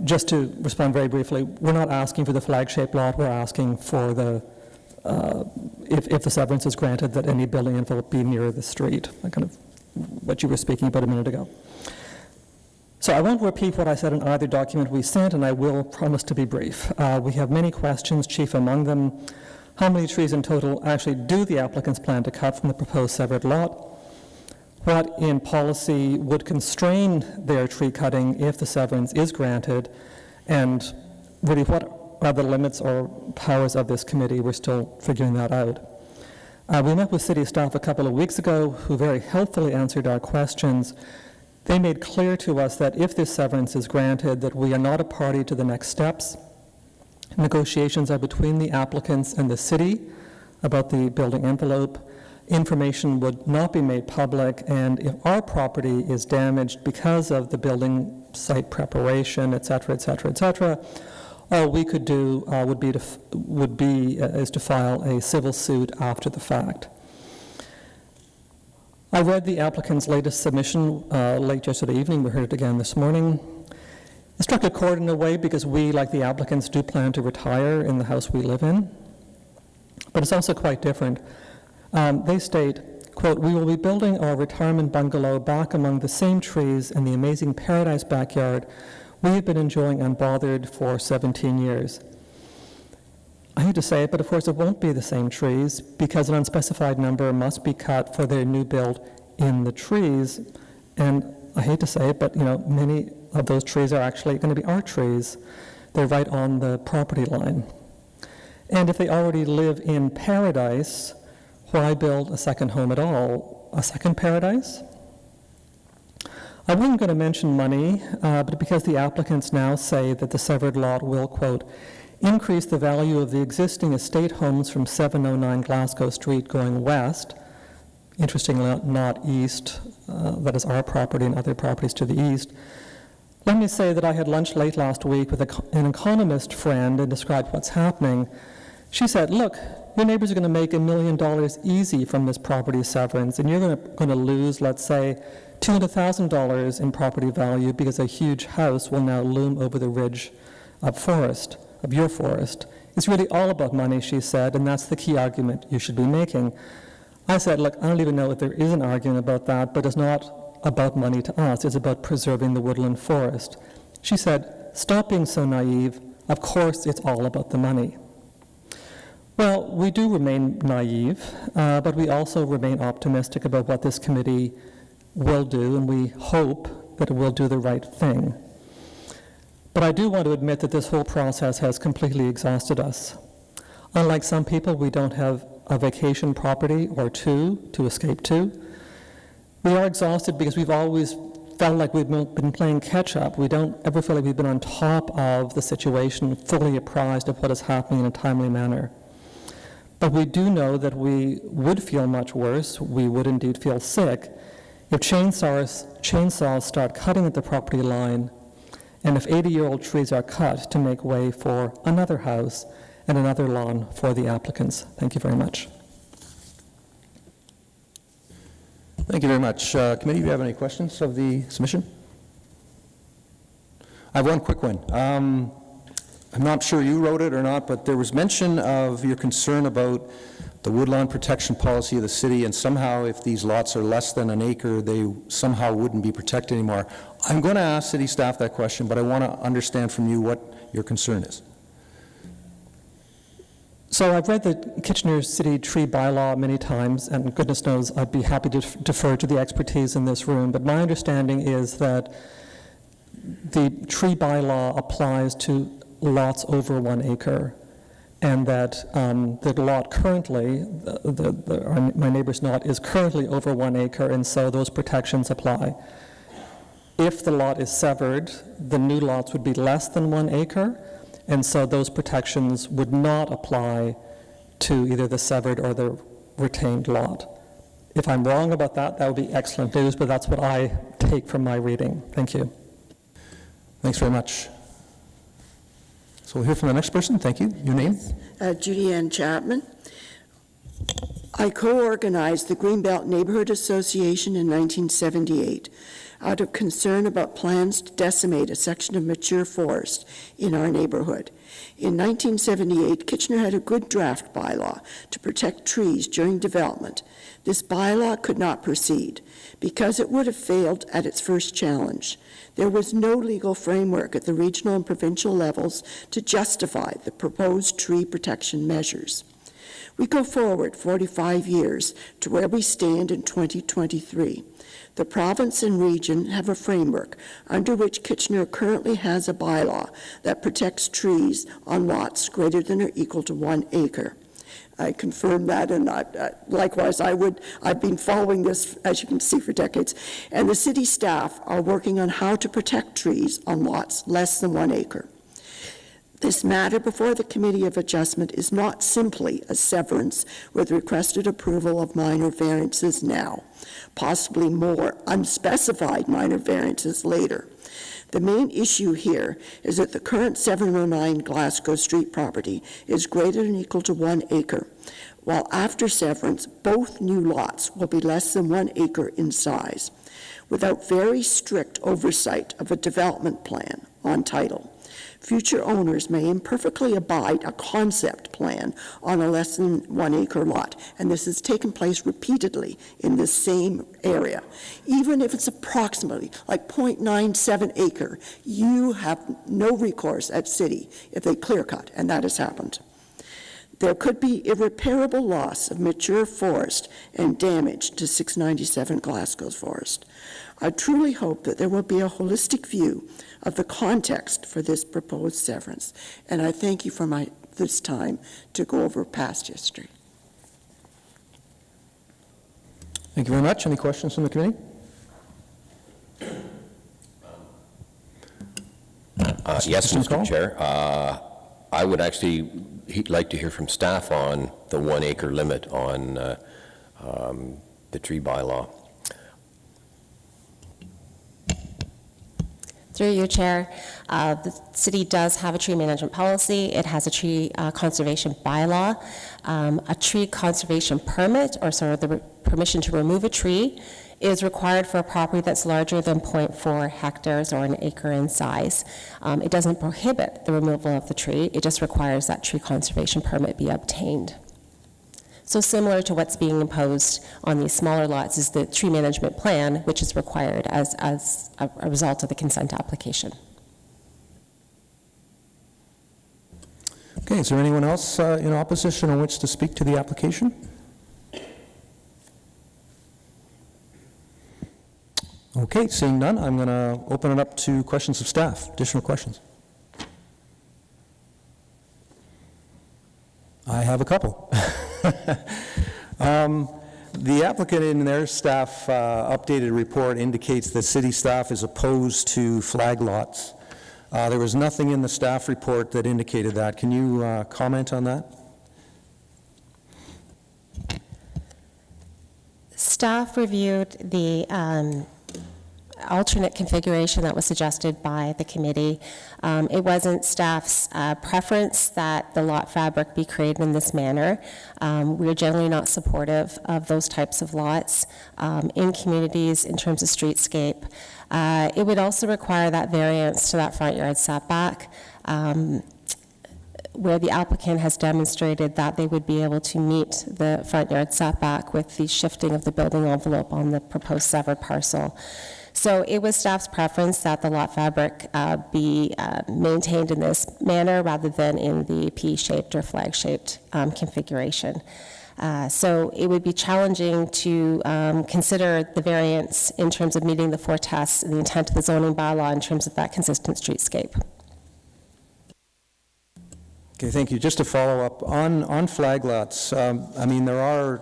F: Just to respond very briefly, we're not asking for the flag-shaped lot, we're asking for the, if the severance is granted, that any building envelope be near the street, kind of what you were speaking about a minute ago. So I won't repeat what I said in either document we sent, and I will promise to be brief. We have many questions, chief among them, how many trees in total actually do the applicants plan to cut from the proposed severed lot? What in policy would constrain their tree cutting if the severance is granted? And really, what are the limits or powers of this committee? We're still figuring that out. We met with city staff a couple of weeks ago who very helpfully answered our questions. They made clear to us that if this severance is granted, that we are not a party to the next steps. Negotiations are between the applicants and the city about the building envelope. Information would not be made public, and if our property is damaged because of the building site preparation, et cetera, all we could do is to file a civil suit after the fact. I read the applicant's latest submission late yesterday evening. We heard it again this morning. It struck a chord in a way because we, like the applicants, do plan to retire in the house we live in. But it's also quite different. They state, quote, "We will be building our retirement bungalow back among the same trees in the amazing paradise backyard we have been enjoying unbothered for 17 years. I hate to say it, but of course it won't be the same trees because an unspecified number must be cut for their new build in the trees. And I hate to say it, but many of those trees are actually going to be our trees. They're right on the property line. And if they already live in paradise, why build a second home at all? A second paradise? I wasn't going to mention money, but because the applicants now say that the severed lot will, quote, increase the value of the existing estate homes from 709 Glasgow Street going west, interestingly not east, that is our property and other properties to the east. Let me say that I had lunch late last week with an economist friend and described what's happening. She said, look, your neighbors are going to make $1 million easy from this property severance, and you're going to lose, let's say, $200,000 in property value because a huge house will now loom over the ridge of your forest. It's really all about money, she said, and that's the key argument you should be making. I said, look, I don't even know if there is an argument about that, but it's not about money to us. It's about preserving the woodland forest. She said, stop being so naive. Of course it's all about the money. Well, we do remain naive, but we also remain optimistic about what this committee will do, and we hope that it will do the right thing. But I do want to admit that this whole process has completely exhausted us. Unlike some people, we don't have a vacation property or two to escape to. We are exhausted because we've always felt like we've been playing catch-up. We don't ever feel like we've been on top of the situation, fully apprised of what is happening in a timely manner. But we do know that we would feel much worse, we would indeed feel sick, if chainsaws start cutting at the property line, and if 80-year-old trees are cut to make way for another house and another lawn for the applicants. Thank you very much.
B: Thank you very much. Committee, do you have any questions of the submission? I have one quick one. I'm not sure you wrote it or not, but there was mention of your concern about the woodland protection policy of the city, and somehow if these lots are less than an acre, they somehow wouldn't be protected anymore. I'm going to ask city staff that question, but I want to understand from you what your concern is.
F: So I've read the Kitchener City Tree Bylaw many times, and goodness knows I'd be happy to defer to the expertise in this room, but my understanding is that the tree bylaw applies to lots over 1 acre, and that the lot currently, my neighbor's lot, is currently over 1 acre, and so those protections apply. If the lot is severed, the new lots would be less than 1 acre, and so those protections would not apply to either the severed or the retained lot. If I'm wrong about that, that would be excellent news, but that's what I take from my reading. Thank you.
B: Thanks very much. So we'll hear from the next person. Thank you. Your name?
G: Judy Ann Chapman. I co-organized the Greenbelt Neighborhood Association in 1978 out of concern about plans to decimate a section of mature forest in our neighborhood. In 1978, Kitchener had a good draft bylaw to protect trees during development. This bylaw could not proceed because it would have failed at its first challenge. There was no legal framework at the regional and provincial levels to justify the proposed tree protection measures. We go forward 45 years to where we stand in 2023. The province and region have a framework under which Kitchener currently has a bylaw that protects trees on lots greater than or equal to 1 acre. I confirm that, and likewise, I've been following this, as you can see, for decades. And the city staff are working on how to protect trees on lots less than 1 acre. This matter before the Committee of Adjustment is not simply a severance with requested approval of minor variances now, possibly more unspecified minor variances later. The main issue here is that the current 709 Glasgow Street property is greater than or equal to 1 acre. while after severance, both new lots will be less than 1 acre in size, without very strict oversight of a development plan on title. Future owners may imperfectly abide a concept plan on a less than 1 acre lot, and this has taken place repeatedly in this same area. Even if it's approximately like 0.97 acre, you have no recourse at city if they clear cut, and that has happened. There could be irreparable loss of mature forest and damage to 697 Glasgow's forest. I truly hope that there will be a holistic view of the context for this proposed severance, and I thank you for this time to go over past history.
B: Thank you very much. Any questions from the committee?
H: Yes,
B: Mr.
H: Mr.
B: McCall?
H: Chair. I would actually like to hear from staff on the 1 acre limit on the tree bylaw.
C: Through you, Chair, the city does have a tree management policy. It has a tree conservation bylaw. A tree conservation permit, or sort of the permission to remove a tree, is required for a property that's larger than 0.4 hectares or an acre in size. It doesn't prohibit the removal of the tree. It just requires that tree conservation permit be obtained. So similar to what's being imposed on these smaller lots is the tree management plan, which is required as a result of the consent application.
B: Okay, is there anyone else in opposition on which to speak to the application? Okay, seeing none, I'm going to open it up to questions of staff. Additional questions? I have a couple. The applicant in their staff updated report indicates that city staff is opposed to flag lots. There was nothing in the staff report that indicated that. Can you comment on that?
C: Staff reviewed the alternate configuration that was suggested by the committee. It wasn't staff's preference that the lot fabric be created in this manner. We're generally not supportive of those types of lots in communities in terms of streetscape. It would also require that variance to that front yard setback, where the applicant has demonstrated that they would be able to meet the front yard setback with the shifting of the building envelope on the proposed severed parcel. So it was staff's preference that the lot fabric be maintained in this manner rather than in the P-shaped or flag-shaped configuration. So it would be challenging to consider the variance in terms of meeting the 4 tests and the intent of the zoning bylaw in terms of that consistent streetscape.
B: Okay, thank you. Just to follow up, on flag lots, I mean, there are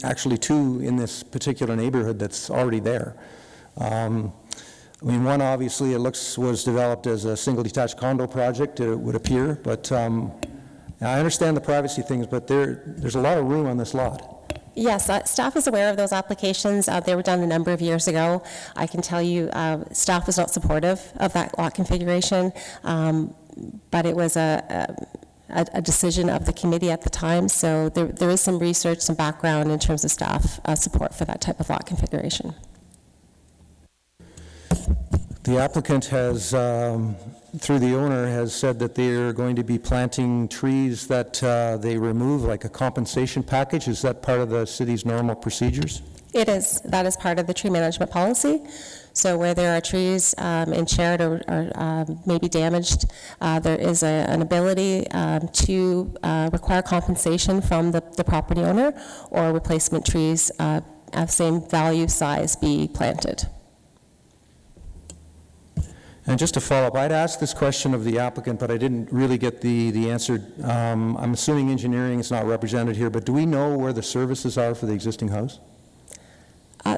B: actually 2 in this particular neighborhood that's already there. I mean, one obviously was developed as a single detached condo project, it would appear, but I understand the privacy things, but there's a lot of room on this lot.
C: Yes, staff is aware of those applications. They were done a number of years ago. I can tell you staff was not supportive of that lot configuration, but it was a decision of the committee at the time, so there is some research, some background in terms of staff support for that type of lot configuration.
B: The applicant has, through the owner, has said that they're going to be planting trees that they remove, like a compensation package. Is that part of the city's normal procedures?
C: It is. That is part of the tree management policy. So where there are trees shared or maybe damaged, there is an ability to require compensation from the property owner, or replacement trees of same value size be planted.
B: And just to follow up, I'd asked this question of the applicant, but I didn't really get the answer. I'm assuming engineering is not represented here, but do we know where the services are for the existing house?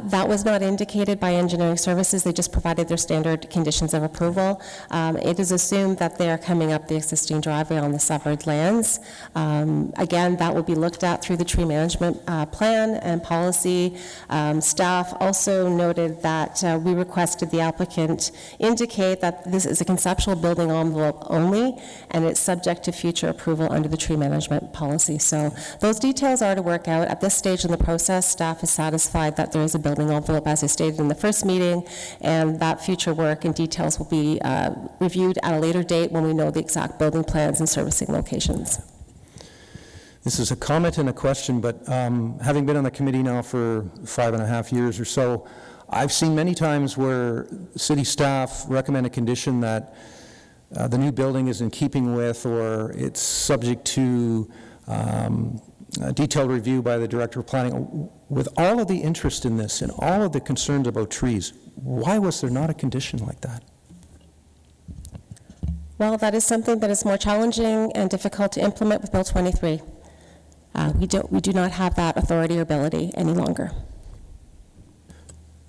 C: That was not indicated by engineering services. They just provided their standard conditions of approval. It is assumed that they are coming up the existing driveway on the severed lands. Again, that will be looked at through the tree management plan and policy. Staff also noted that we requested the applicant indicate that this is a conceptual building envelope only, and it's subject to future approval under the tree management policy. So those details are to work out. At this stage in the process, staff is satisfied that there is a building envelope, as I stated in the first meeting, and that future work and details will be reviewed at a later date when we know the exact building plans and servicing locations.
B: This is a comment and a question, but having been on the committee now for 5.5 years or so, I've seen many times where city staff recommend a condition that the new building is in keeping with, or it's subject to a detailed review by the Director of Planning. With all of the interest in this and all of the concerns about trees, why was there not a condition like that?
C: Well, that is something that is more challenging and difficult to implement with Bill 23. We do not have that authority or ability any longer.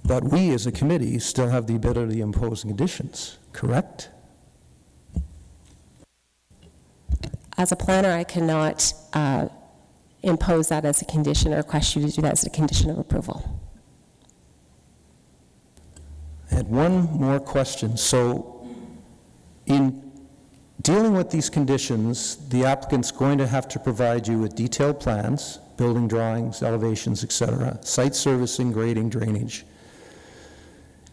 B: But we, as a committee, still have the ability to impose conditions, correct?
C: As a planner, I cannot impose that as a condition or request you to do that as a condition of approval.
B: I had one more question. So in dealing with these conditions, the applicant's going to have to provide you with detailed plans, building drawings, elevations, etc., site servicing, grading, drainage,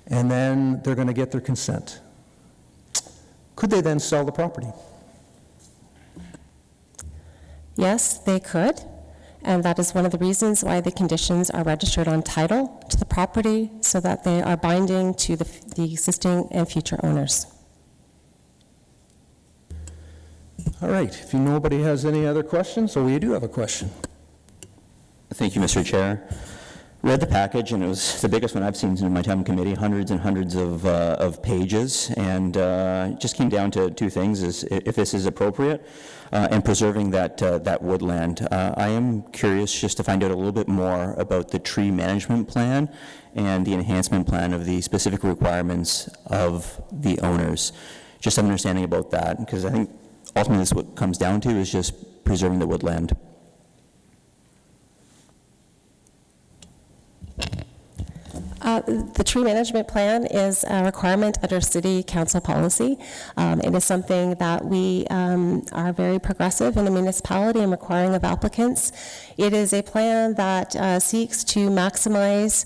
B: and then they're going to get their consent. Could they then sell the property?
C: Yes, they could, and that is one of the reasons why the conditions are registered on title to the property, so that they are binding to the existing and future owners.
B: All right, if nobody has any other questions, so we do have a question.
I: Thank you, Mr. Chair. Read the package, and it was the biggest one I've seen in my time in committee, hundreds and hundreds of pages, and it just came down to two things, is if this is appropriate and preserving that woodland. I am curious just to find out a little bit more about the tree management plan and the enhancement plan of the specific requirements of the owners. Just some understanding about that, because I think ultimately this is what it comes down to, is just preserving the woodland.
C: The tree management plan is a requirement under city council policy. It is something that we are very progressive in the municipality in requiring of applicants. It is a plan that seeks to maximize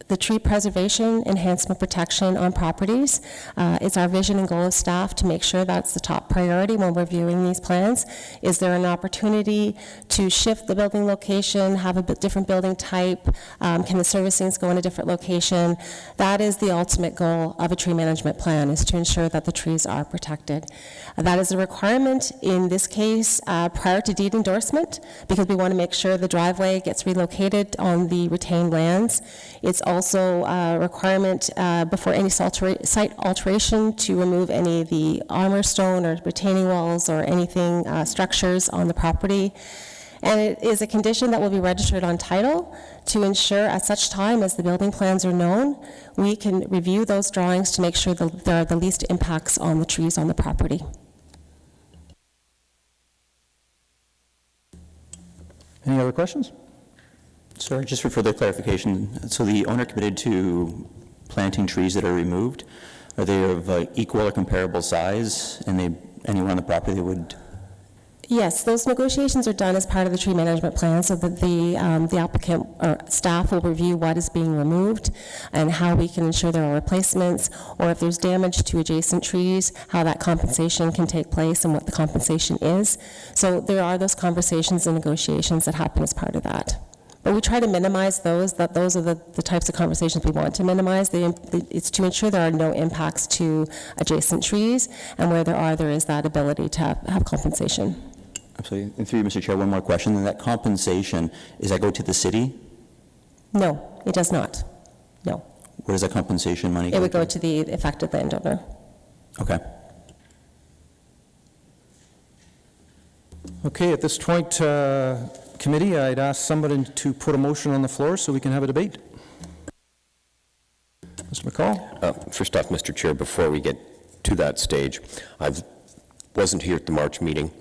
C: the tree preservation, enhancement, protection on properties. It's our vision and goal of staff to make sure that's the top priority when we're viewing these plans. Is there an opportunity to shift the building location, have a different building type? Can the servicings go in a different location? That is the ultimate goal of a tree management plan, is to ensure that the trees are protected. That is a requirement in this case prior to deed endorsement, because we want to make sure the driveway gets relocated on the retained lands. It's also a requirement before any site alteration to remove any of the armor stone or retaining walls or anything, structures on the property. And it is a condition that will be registered on title to ensure at such time as the building plans are known, we can review those drawings to make sure that there are the least impacts on the trees on the property.
B: Any other questions?
I: Sorry, just for further clarification, so the owner committed to planting trees that are removed, are they of equal or comparable size, and anyone on the property would?
C: Yes, those negotiations are done as part of the tree management plan, so that the applicant or staff will review what is being removed and how we can ensure there are replacements, or if there's damage to adjacent trees, how that compensation can take place and what the compensation is. So there are those conversations and negotiations that happen as part of that. But we try to minimize those, that those are the types of conversations we want to minimize. It's to ensure there are no impacts to adjacent trees, and where there is that ability to have compensation.
I: Absolutely. And through you, Mr. Chair, one more question. And that compensation, does that go to the city?
C: No, it does not. No.
I: Where does that compensation money go?
C: It would go to the affected landowner.
I: Okay.
B: Okay, at this point, committee, I'd ask somebody to put a motion on the floor so we can have a debate. Mr. McCall?
H: First off, Mr. Chair, before we get to that stage, I wasn't here at the March meeting,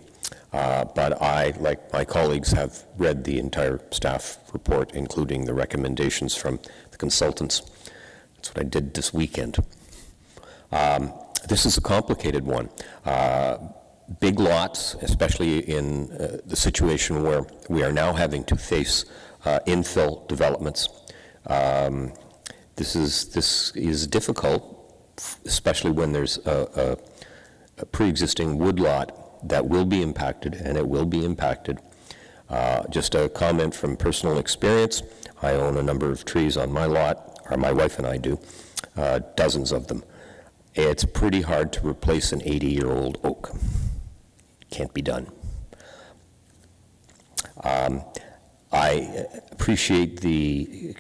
H: but I, like my colleagues, have read the entire staff report, including the recommendations from the consultants. That's what I did this weekend. This is a complicated one. Big lots, especially in the situation where we are now having to face infill developments. This is difficult, especially when there's a pre-existing woodlot that will be impacted, and it will be impacted. Just a comment from personal experience. I own a number of trees on my lot, or my wife and I do, dozens of them. It's pretty hard to replace an 80-year-old oak. Can't be done. I appreciate the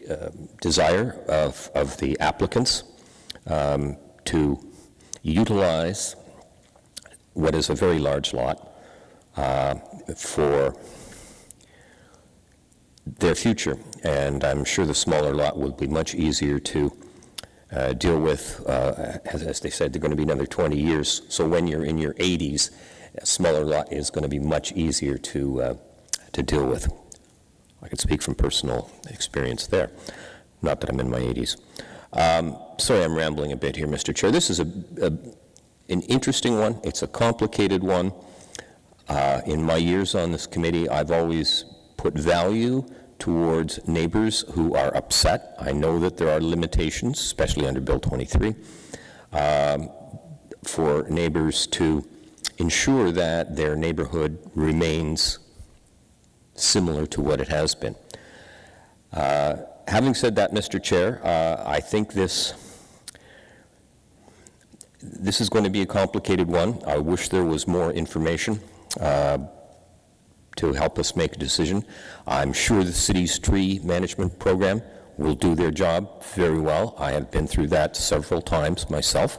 H: desire of the applicants to utilize what is a very large lot for their future, and I'm sure the smaller lot will be much easier to deal with. As they said, they're going to be another 20 years, so when you're in your 80s, a smaller lot is going to be much easier to deal with. I can speak from personal experience there, not that I'm in my 80s. Sorry, I'm rambling a bit here, Mr. Chair. This is an interesting one. It's a complicated one. In my years on this committee, I've always put value towards neighbors who are upset. I know that there are limitations, especially under Bill 23, for neighbors to ensure that their neighborhood remains similar to what it has been. Having said that, Mr. Chair, I think this is going to be a complicated one. I wish there was more information to help us make a decision. I'm sure the city's tree management program will do their job very well. I have been through that several times myself,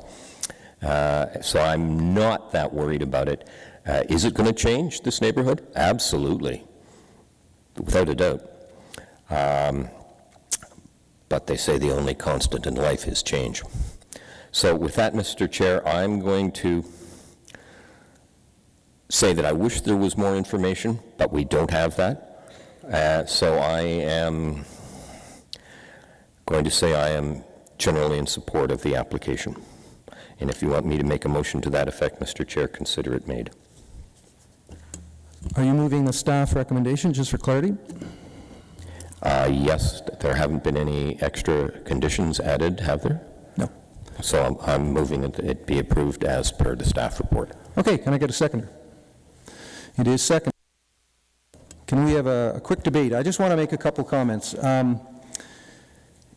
H: so I'm not that worried about it. Is it going to change this neighborhood? Absolutely, without a doubt. But they say the only constant in life is change. So with that, Mr. Chair, I'm going to say that I wish there was more information, but we don't have that. So I am going to say I am generally in support of the application. And if you want me to make a motion to that effect, Mr. Chair, consider it made.
B: Are you moving the staff recommendation, just for clarity?
H: Yes, there haven't been any extra conditions added, have there?
B: No.
H: So I'm moving it be approved as per the staff report.
B: Okay, can I get a seconder? It is second. Can we have a quick debate? I just want to make a couple comments.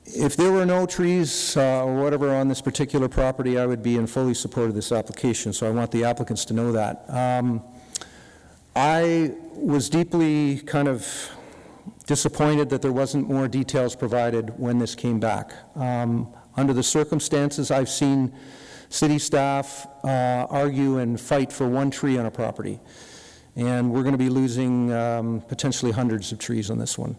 B: If there were no trees or whatever on this particular property, I would be in fully support of this application, so I want the applicants to know that. I was deeply kind of disappointed that there wasn't more details provided when this came back. Under the circumstances, I've seen city staff argue and fight for one tree on a property, and we're going to be losing potentially hundreds of trees on this one.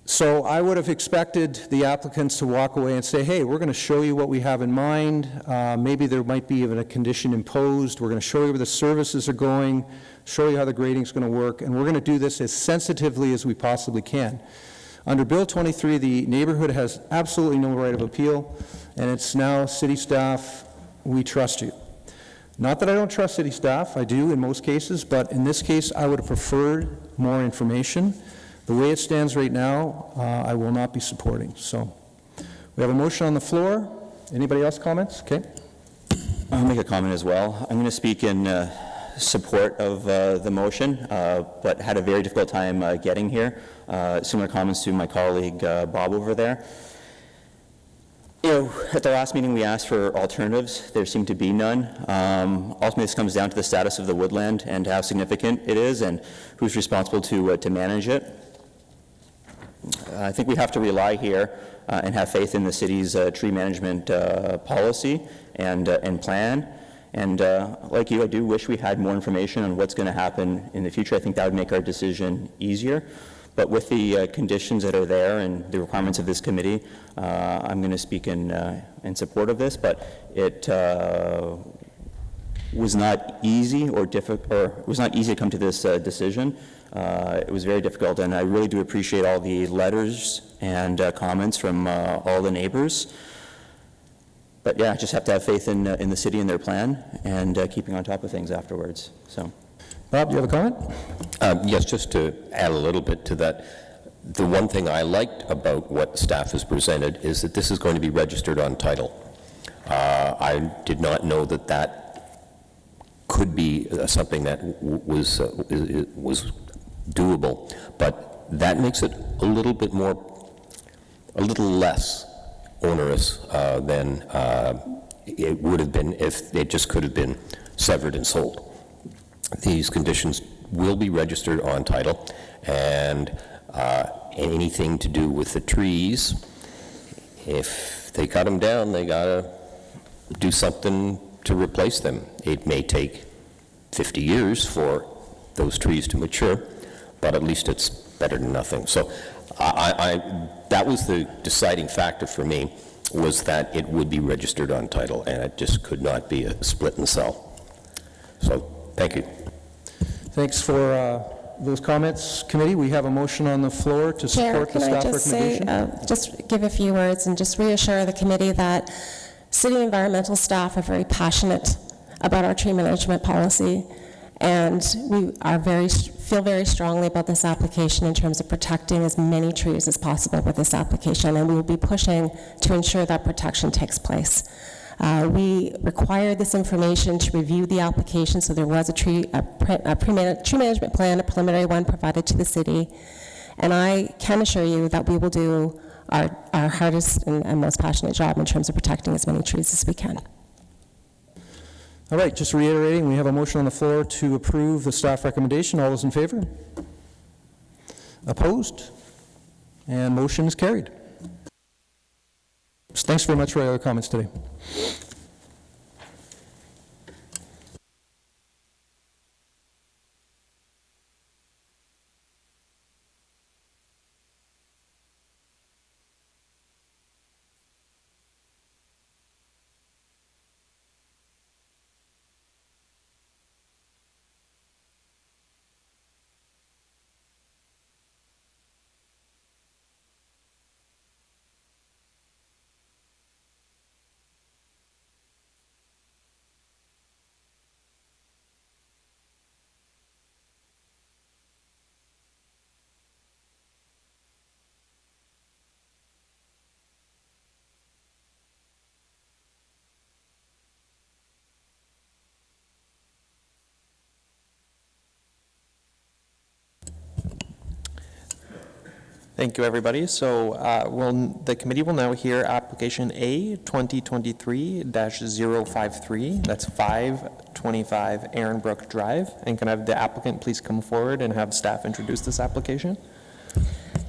B: So I would have expected the applicants to walk away and say, hey, we're going to show you what we have in mind. Maybe there might be even a condition imposed. We're going to show you where the services are going, show you how the grading is going to work, and we're going to do this as sensitively as we possibly can. Under Bill 23, the neighborhood has absolutely no right of appeal, and it's now city staff, we trust you. Not that I don't trust city staff, I do in most cases, but in this case, I would have preferred more information. The way it stands right now, I will not be supporting. So we have a motion on the floor. Anybody else comments? Okay.
I: I'll make a comment as well. I'm going to speak in support of the motion, but had a very difficult time getting here. Similar comments to my colleague Bob over there. You know, at the last meeting we asked for alternatives. There seemed to be none. Ultimately, this comes down to the status of the woodland and how significant it is and who's responsible to manage it. I think we have to rely here and have faith in the city's tree management policy and plan. And like you, I do wish we had more information on what's going to happen in the future. I think that would make our decision easier. But with the conditions that are there and the requirements of this committee, I'm going to speak in support of this, but it was not easy or it was not easy to come to this decision. It was very difficult, and I really do appreciate all the letters and comments from all the neighbors. But yeah, I just have to have faith in the city and their plan, and keeping on top of things afterwards. So,
B: Bob, do you have a comment?
H: Yes, just to add a little bit to that, the one thing I liked about what staff has presented is that this is going to be registered on title. I did not know that that could be something that was doable, but that makes it a little less onerous than it would have been if it just could have been severed and sold. These conditions will be registered on title, and anything to do with the trees, if they cut them down, they gotta do something to replace them. It may take 50 years for those trees to mature, but at least it's better than nothing. So that was the deciding factor for me, was that it would be registered on title, and it just could not be a split and sell. So, thank you.
B: Thanks for those comments, committee. We have a motion on the floor to support the staff recommendation.
C: Chair, can I just say, just give a few words and just reassure the committee that city environmental staff are very passionate about our tree management policy, and we are feel very strongly about this application in terms of protecting as many trees as possible with this application, and we will be pushing to ensure that protection takes place. We required this information to review the application, so there was a tree management plan, a preliminary one provided to the city, and I can assure you that we will do our hardest and most passionate job in terms of protecting as many trees as we can.
B: All right, just reiterating, we have a motion on the floor to approve the staff recommendation. All those in favor? Opposed? And motion is carried. Thanks very much for your comments today.
A: Thank you, everybody. So the committee will now hear application A 2023-053. That's 525 Aaron Brook Drive. And can I have the applicant please come forward and have staff introduce this application?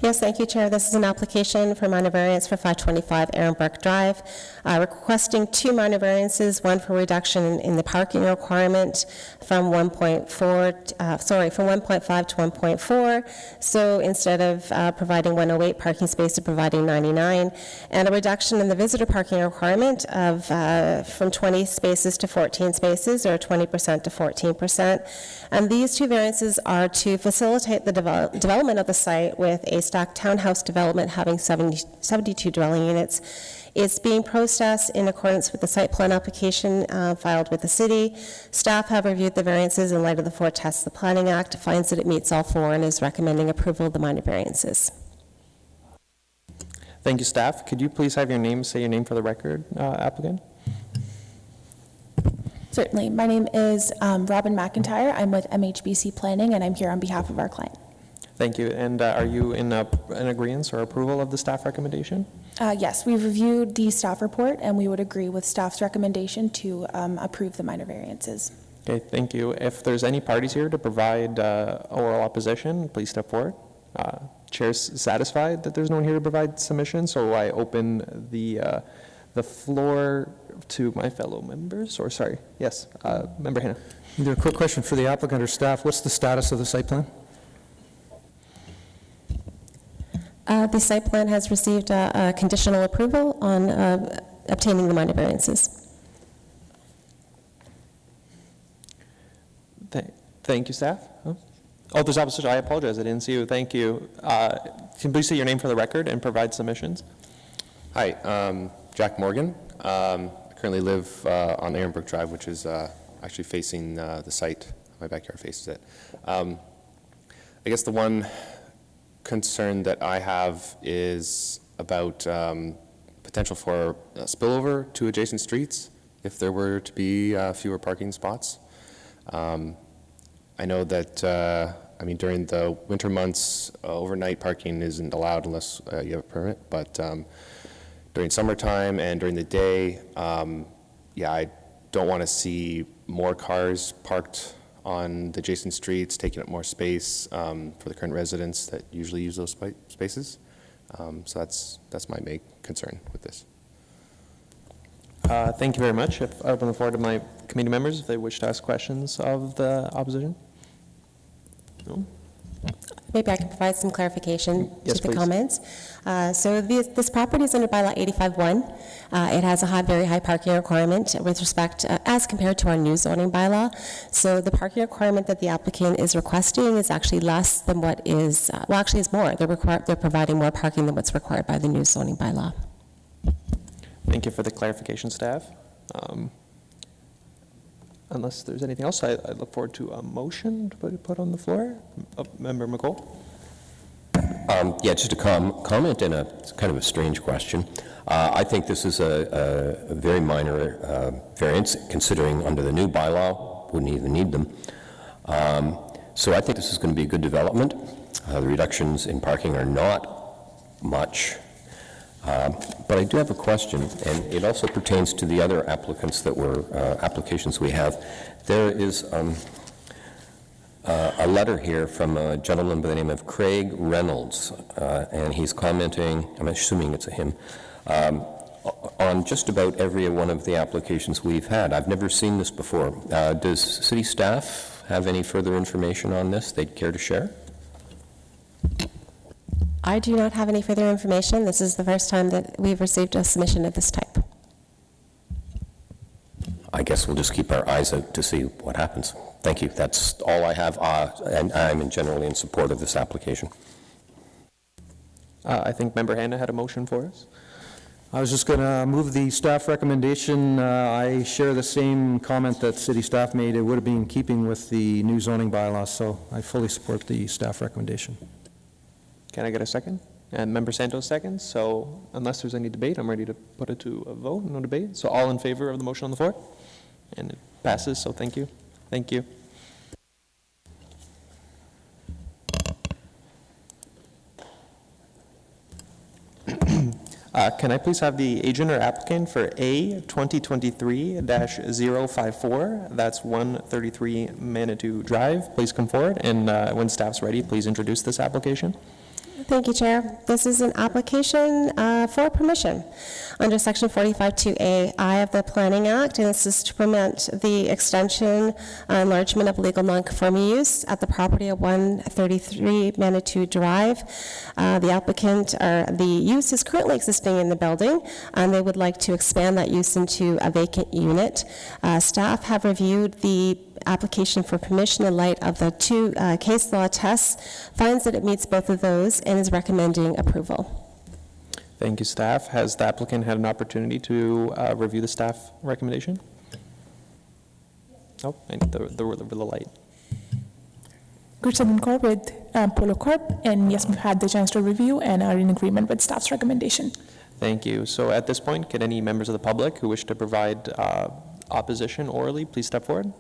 C: Yes, thank you, Chair. This is an application for minor variance for 525 Aaron Brook Drive, requesting two minor variances, one for reduction in the parking requirement from 1.5 to 1.4. So instead of providing 108 parking spaces, providing 99, and a reduction in the visitor parking requirement of from 20 spaces to 14 spaces, or 20% to 14%. And these two variances are to facilitate the development of the site with a stacked townhouse development having 72 dwelling units. It's being processed in accordance with the site plan application filed with the city. Staff have reviewed the variances in light of the four tests of the Planning Act, finds that it meets all four, and is recommending approval of the minor variances.
A: Thank you, staff. Could you please have your name, say your name for the record, applicant?
J: Certainly. My name is Robin McIntyre. I'm with MHBC Planning, and I'm here on behalf of our client.
A: Thank you. And are you in agreement or approval of the staff recommendation?
J: Yes, we've reviewed the staff report, and we would agree with staff's recommendation to approve the minor variances.
A: Okay, thank you. If there's any parties here to provide oral opposition, please step forward. Chair's satisfied that there's no one here to provide submission, so I open the floor to my fellow members, or sorry, yes, Member Hanna.
B: Either a quick question for the applicant or staff. What's the status of the site plan?
C: The site plan has received a conditional approval on obtaining the minor variances.
A: Thank you, staff. Oh, there's opposition. I apologize. I didn't see you. Thank you. Can you please say your name for the record and provide submissions?
K: Hi, Jack Morgan. I currently live on Ehrenbrook Drive, which is actually facing the site. My backyard faces it. I guess the one concern that I have is about potential for spillover to adjacent streets if there were to be fewer parking spots. I know that, during the winter months, overnight parking isn't allowed unless you have a permit, but during summertime and during the day, I don't want to see more cars parked on the adjacent streets, taking up more space for the current residents that usually use those spaces. So that's my main concern with this.
A: Thank you very much. If I open the floor to my committee members if they wish to ask questions of the opposition. No?
C: Maybe I can provide some clarification
A: Yes,
C: to the
A: please.
C: comments. So this property is under bylaw 85-1. It has a very high parking requirement with respect, as compared to our new zoning bylaw. So the parking requirement that the applicant is requesting is actually less than what is, actually is more. They're providing more parking than what's required by the new zoning bylaw.
A: Thank you for the clarification, staff. Unless there's anything else, I look forward to a motion to put on the floor. Member McCall?
H: Just a comment and a kind of a strange question. I think this is a very minor variance, considering under the new bylaw, wouldn't even need them. So I think this is going to be a good development. The reductions in parking are not much. But I do have a question, and it also pertains to the other applicants that were, applications we have. There is a letter here from a gentleman by the name of Craig Reynolds, and he's commenting, I'm assuming it's a him, on just about every one of the applications we've had. I've never seen this before. Does city staff have any further information on this they'd care to share?
C: I do not have any further information. This is the first time that we've received a submission of this type.
H: I guess we'll just keep our eyes out to see what happens. Thank you. That's all I have, and I'm generally in support of this application.
A: I think Member Hanna had a motion for us.
B: I was just going to move the staff recommendation. I share the same comment that city staff made. It would have been in keeping with the new zoning bylaws, so I fully support the staff recommendation.
A: Can I get a second? And Member Santos seconds. So unless there's any debate, I'm ready to put it to a vote. No debate. So all in favor of the motion on the floor? And it passes, so thank you. Thank you. Can I please have the agent or applicant for A 2023-054, that's 133 Manitou Drive, please come forward, and when staff's ready, please introduce this application.
C: Thank you, Chair. This is an application for permission under Section 45(2)(a)(I) of the Planning Act, and this is to permit the extension, enlargement of legal non-conforming use at the property of 133 Manitou Drive. The use is currently existing in the building, and they would like to expand that use into a vacant unit. Staff have reviewed the application for permission in light of the two case law tests, finds that it meets both of those, and is recommending approval.
A: Thank you, staff. Has the applicant had an opportunity to review the staff recommendation? Oh, I need the light.
J: Gursadan Kaur with Polo Corp, and yes, we've had the chance to review and are in agreement with staff's recommendation.
A: Thank you. So at this point, can any members of the public who wish to provide opposition orally, please step forward?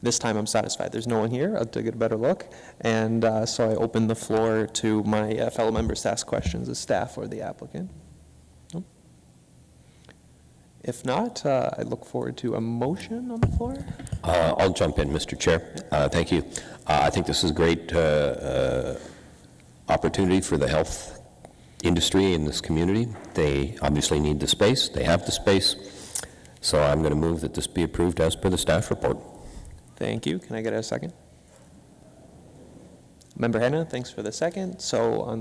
A: This time I'm satisfied. There's no one here. I'll take a better look. And so I open the floor to my fellow members to ask questions of staff or the applicant. No? If not, I look forward to a motion on the floor.
H: I'll jump in, Mr. Chair. Thank you. I think this is a great opportunity for the health industry in this community. They obviously need the space. They have the space. So I'm going to move that this be approved as per the staff report.
A: Thank you. Can I get a second? Member Hannah, thanks for the second. So I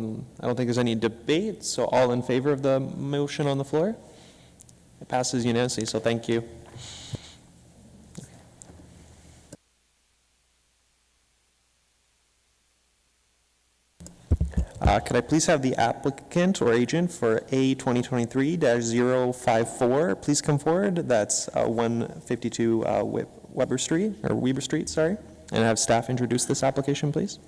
A: don't think there's any debate, so all in favor of the motion on the floor? It passes unanimously, so thank you. Could I please have the applicant or agent for A 2023-054 please come forward? That's 152 Weber Street, sorry. And have staff introduce this application, please.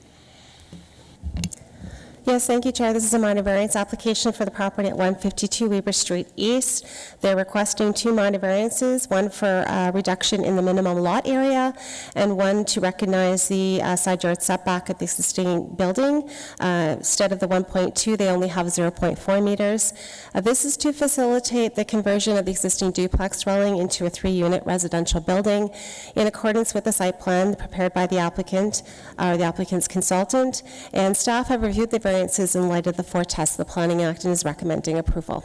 C: Yes, thank you, Chair. This is a minor variance application for the property at 152 Weber Street East. They're requesting two minor variances, one for reduction in the minimum lot area and one to recognize the side yard setback at the existing building. Instead of the 1.2, they only have 0.4 meters. This is to facilitate the conversion of the existing duplex dwelling into a 3-unit residential building in accordance with the site plan prepared by the applicant, the applicant's consultant, and staff have reviewed the variances in light of the 4 tests of the Planning Act and is recommending approval.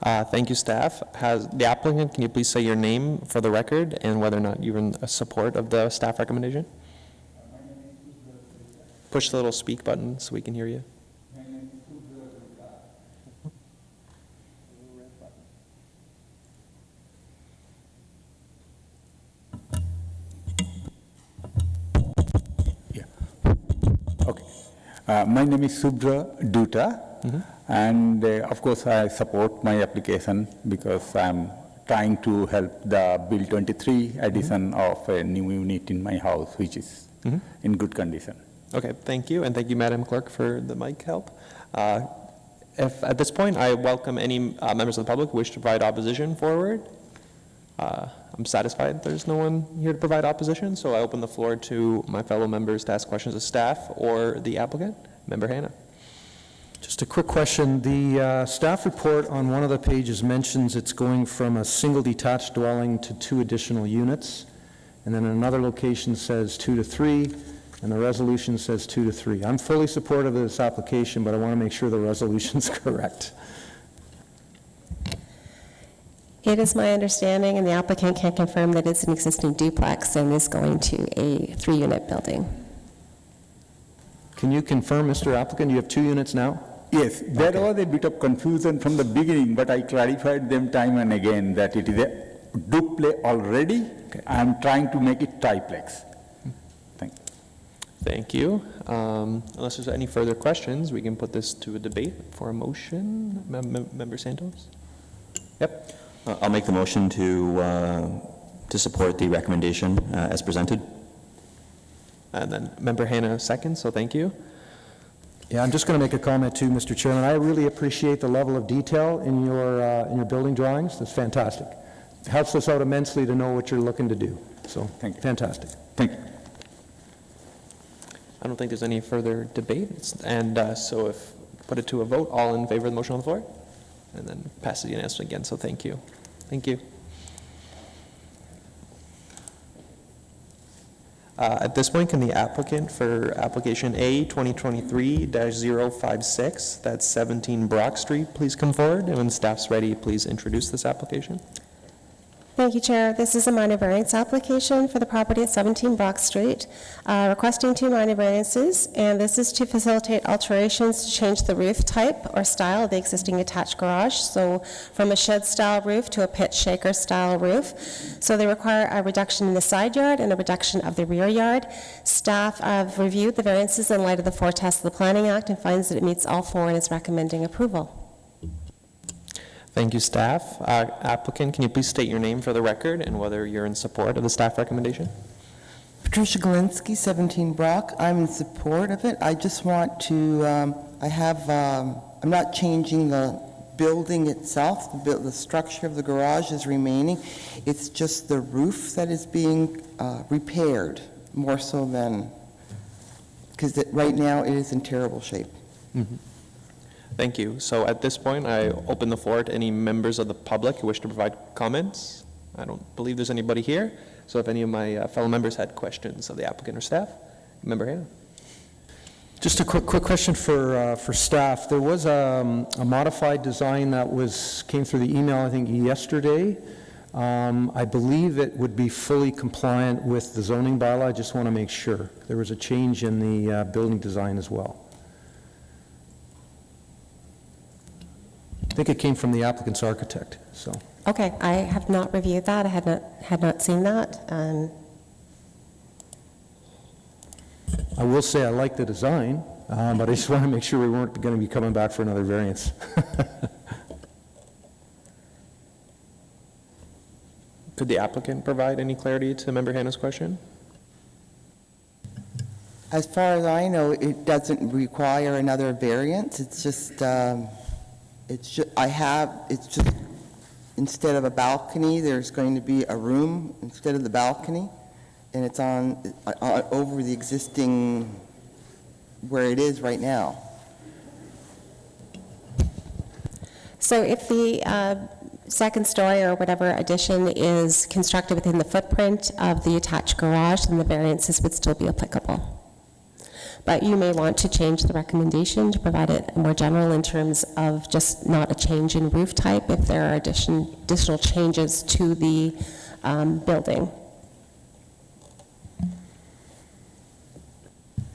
A: Thank you, staff. Has the applicant, can you please say your name for the record and whether or not you're in support of the staff recommendation? Push the little speak button so we can hear you.
L: Okay. My name is Subra Duta, and of course I support my application because I'm trying to help the Bill 23 addition of a new unit in my house, which is in good condition.
A: Okay, thank you, and thank you, Madam Clerk, for the mic help. If at this point, I welcome any members of the public who wish to provide opposition forward. I'm satisfied there's no one here to provide opposition, so I open the floor to my fellow members to ask questions of staff or the applicant. Member Hannah.
B: Just a quick question. The staff report on one of the pages mentions it's going from a single detached dwelling to 2 additional units, and then another location says 2 to 3, and the resolution says 2 to 3. I'm fully supportive of this application, but I want to make sure the resolution's correct.
C: It is my understanding, and the applicant can confirm that it's an existing duplex and is going to a 3-unit building.
B: Can you confirm, Mr. Applicant, you have 2 units now?
L: Yes, there was a bit of confusion from the beginning, but I clarified them time and again that it is a duplex already.
B: Okay.
L: I'm trying to make it triplex. Thank you.
A: Thank you. Unless there's any further questions, we can put this to a debate for a motion. Member Santos? Yep.
I: I'll make the motion to support the recommendation as presented.
B: And
A: And then Member Hannah seconds, so thank you.
B: Yeah, I'm just going to make a comment too, Mr. Chairman. I really appreciate the level of detail in your building drawings. That's fantastic. It helps us out immensely to know what you're looking to do. So,
L: Thank you.
B: fantastic.
L: Thank you.
A: I don't think there's any further debate, and so if put it to a vote, all in favor of the motion on the floor, and then passes unanimously again, so thank you. Thank you. At this point, can the applicant for application A 2023-056, that's 17 Brock Street, please come forward, and when staff's ready, please introduce this application.
C: Thank you, Chair. This is a minor variance application for the property at 17 Brock Street, requesting 2 minor variances, and this is to facilitate alterations to change the roof type or style of the existing attached garage, so from a shed-style roof to a pit shaker-style roof. So they require a reduction in the side yard and a reduction of the rear yard. Staff have reviewed the variances in light of the 4 tests of the Planning Act and finds that it meets all 4 and is recommending approval.
A: Thank you, staff. Applicant, can you please state your name for the record and whether you're in support of the staff recommendation?
M: Patricia Galinsky, 17 Brock. I'm in support of it. I just want to, I'm not changing the building itself. The structure of the garage is remaining. It's just the roof that is being repaired, more so than, because right now it is in terrible shape.
A: Mm-hmm. Thank you. So at this point, I open the floor to any members of the public who wish to provide comments. I don't believe there's anybody here. So if any of my fellow members had questions of the applicant or staff, Member Hannah.
B: Just a quick question for staff. There was a modified design that came through the email, I think, yesterday. I believe it would be fully compliant with the zoning bylaw. I just want to make sure. There was a change in the building design as well. I think it came from the applicant's architect, so.
C: Okay, I have not reviewed that. I had not seen that.
B: I will say I like the design, but I just want to make sure we weren't going to be coming back for another variance.
A: Could the applicant provide any clarity to Member Hannah's question?
M: As far as I know, it doesn't require another variance. It's just, instead of a balcony, there's going to be a room instead of the balcony, and it's on over the existing, where it is right now.
C: So if the second story or whatever addition is constructed within the footprint of the attached garage, then the variances would still be applicable. But you may want to change the recommendation to provide it more general in terms of just not a change in roof type if there are additional changes to the building.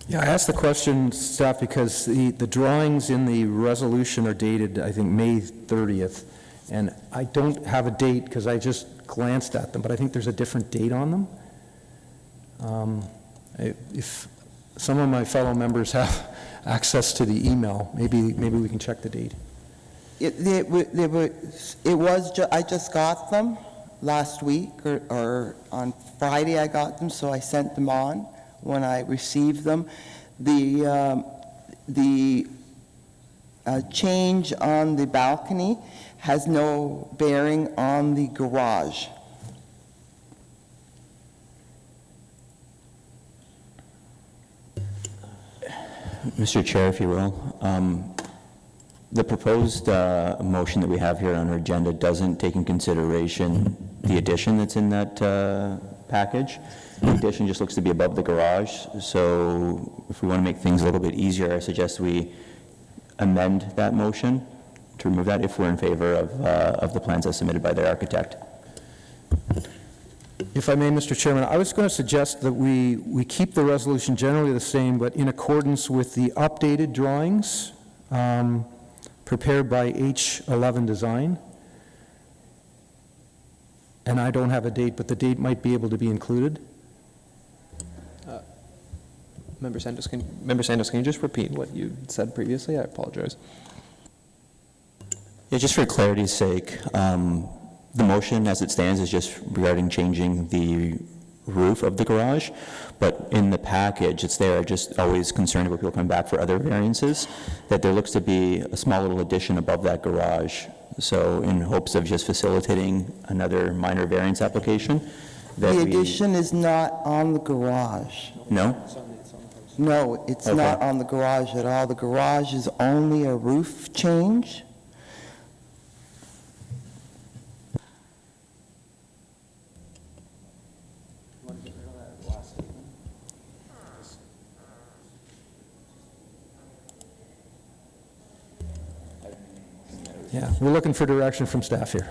B: Yeah, I asked the question, staff, because the drawings in the resolution are dated, I think, May 30th, and I don't have a date because I just glanced at them, but I think there's a different date on them. If some of my fellow members have access to the email, maybe we can check the date.
M: I just got them last week, or on Friday I got them, so I sent them on when I received them. The change on the balcony has no bearing on the garage.
I: Mr. Chair, if you will, the proposed motion that we have here on our agenda doesn't take in consideration the addition that's in that package. The addition just looks to be above the garage, so if we want to make things a little bit easier, I suggest we amend that motion to remove that if we're in favor of the plans as submitted by their architect.
B: If I may, Mr. Chairman, I was going to suggest that we keep the resolution generally the same, but in accordance with the updated drawings prepared by H11 Design. And I don't have a date, but the date might be able to be included.
A: Member Santos, can you just repeat what you said previously? I apologize.
I: Yeah, just for clarity's sake, the motion as it stands is just regarding changing the roof of the garage, but in the package, it's there, just always concerned about people coming back for other variances, that there looks to be a small little addition above that garage. So in hopes of just facilitating another minor variance application.
M: The addition is not on the garage.
I: No?
M: No, it's not on the garage at all. The garage is only a roof change.
B: Yeah, we're looking for direction from staff here.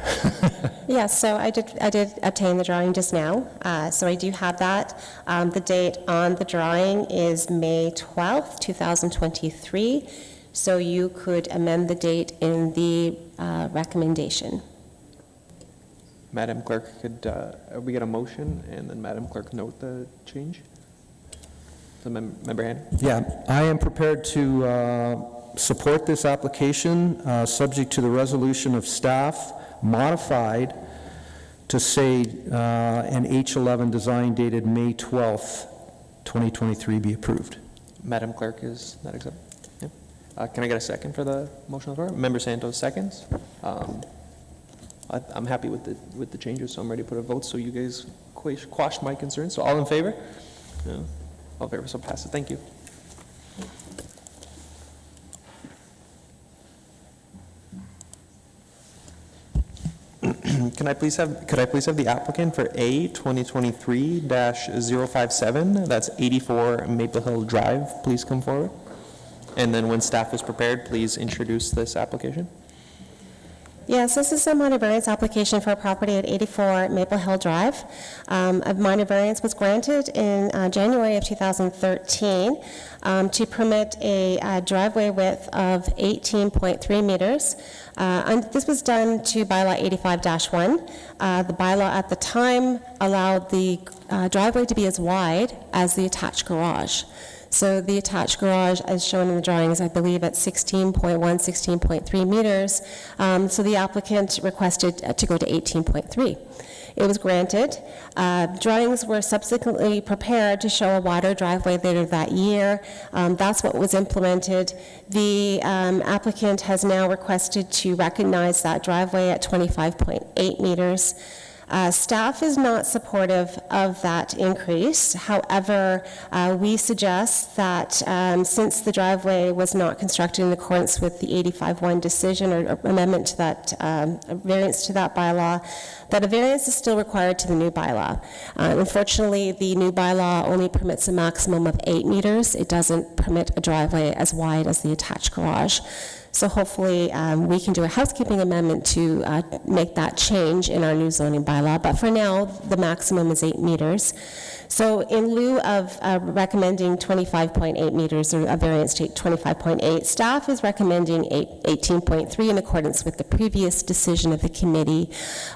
C: Yes, so I did obtain the drawing just now, so I do have that. The date on the drawing is May 12th, 2023, so you could amend the date in the recommendation.
A: Madam Clerk, could we get a motion and then Madam Clerk note the change? So Member Hannah?
B: Yeah, I am prepared to support this application, subject to the resolution of staff modified to say an H11 design dated May 12th, 2023 be approved.
A: Madam Clerk, is that accepted? Yeah. Can I get a second for the motion on the floor? Member Santos seconds. I'm happy with the changes, so I'm ready to put a vote, so you guys quashed my concerns. So all in favor? No. All in favor, so pass it. Thank you. Could I please have the applicant for A 2023-057, that's 84 Maple Hill Drive, please come forward? And then when staff is prepared, please introduce this application.
C: Yes, this is a minor variance application for a property at 84 Maple Hill Drive. A minor variance was granted in January of 2013 to permit a driveway width of 18.3 meters. And this was done to bylaw 85-1. The bylaw at the time allowed the driveway to be as wide as the attached garage. So the attached garage, as shown in the drawings, I believe at 16.1, 16.3 meters. So the applicant requested to go to 18.3. It was granted. Drawings were subsequently prepared to show a wider driveway later that year. That's what was implemented. The applicant has now requested to recognize that driveway at 25.8 meters. Staff is not supportive of that increase. However, we suggest that since the driveway was not constructed in accordance with the 85-1 decision or amendment to that, variance to that bylaw, that a variance is still required to the new bylaw. Unfortunately, the new bylaw only permits a maximum of 8 meters. It doesn't permit a driveway as wide as the attached garage. So hopefully we can do a housekeeping amendment to make that change in our new zoning bylaw. But for now, the maximum is 8 meters. So in lieu of recommending 25.8 meters or a variance to 25.8, staff is recommending 18.3 in accordance with the previous decision of the committee.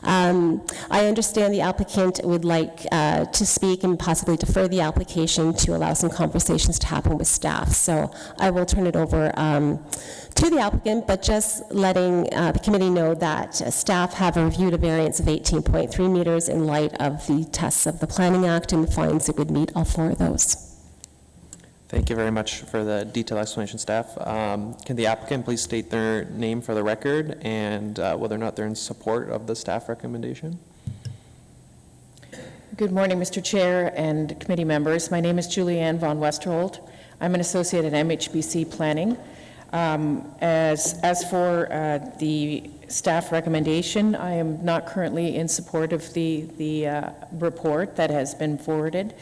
C: I understand the applicant would like to speak and possibly defer the application to allow some conversations to happen with staff. So I will turn it over to the applicant, but just letting the committee know that staff have reviewed a variance of 18.3 meters in light of the tests of the Planning Act and finds it would meet all 4 of those.
A: Thank you very much for the detailed explanation, staff. Can the applicant please state their name for the record and whether or not they're in support of the staff recommendation?
N: Good morning, Mr. Chair and committee members. My name is Julianne von Westerholt. I'm an associate at MHBC Planning. As for the staff recommendation, I am not currently in support of the report that has been forwarded.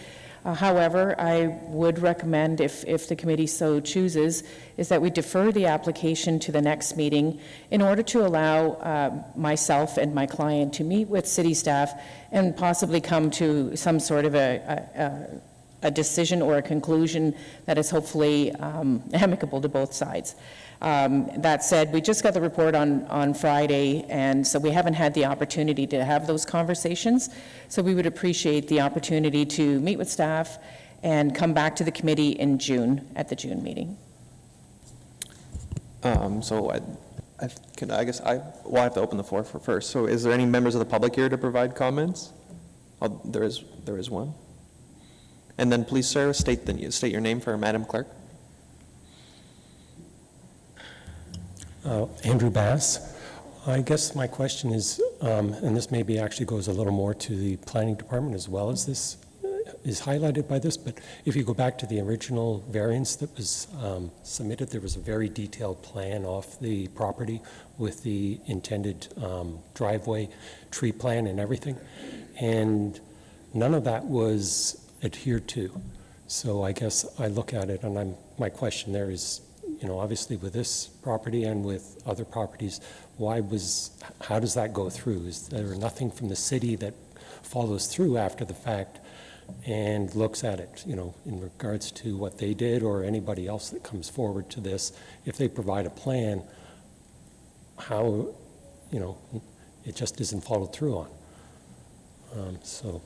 N: However, I would recommend, if the committee so chooses, is that we defer the application to the next meeting in order to allow myself and my client to meet with city staff and possibly come to some sort of a decision or a conclusion that is hopefully amicable to both sides. That said, we just got the report on Friday, and so we haven't had the opportunity to have those conversations. So we would appreciate the opportunity to meet with staff and come back to the committee in June, at the June meeting.
A: So I guess I have to open the floor for first. So is there any members of the public here to provide comments? Oh, there is one. And then please, sir, state your name for Madam Clerk.
D: Andrew Bass. I guess my question is, and this maybe actually goes a little more to the planning department as well as this is highlighted by this, but if you go back to the original variance that was submitted, there was a very detailed plan off the property with the intended driveway, tree plan and everything. And none of that was adhered to. So I guess I look at it and my question there is, obviously with this property and with other properties, how does that go through? Is there nothing from the city that follows through after the fact and looks at it, in regards to what they did or anybody else that comes forward to this? If they provide a plan, how, it just isn't followed through on. So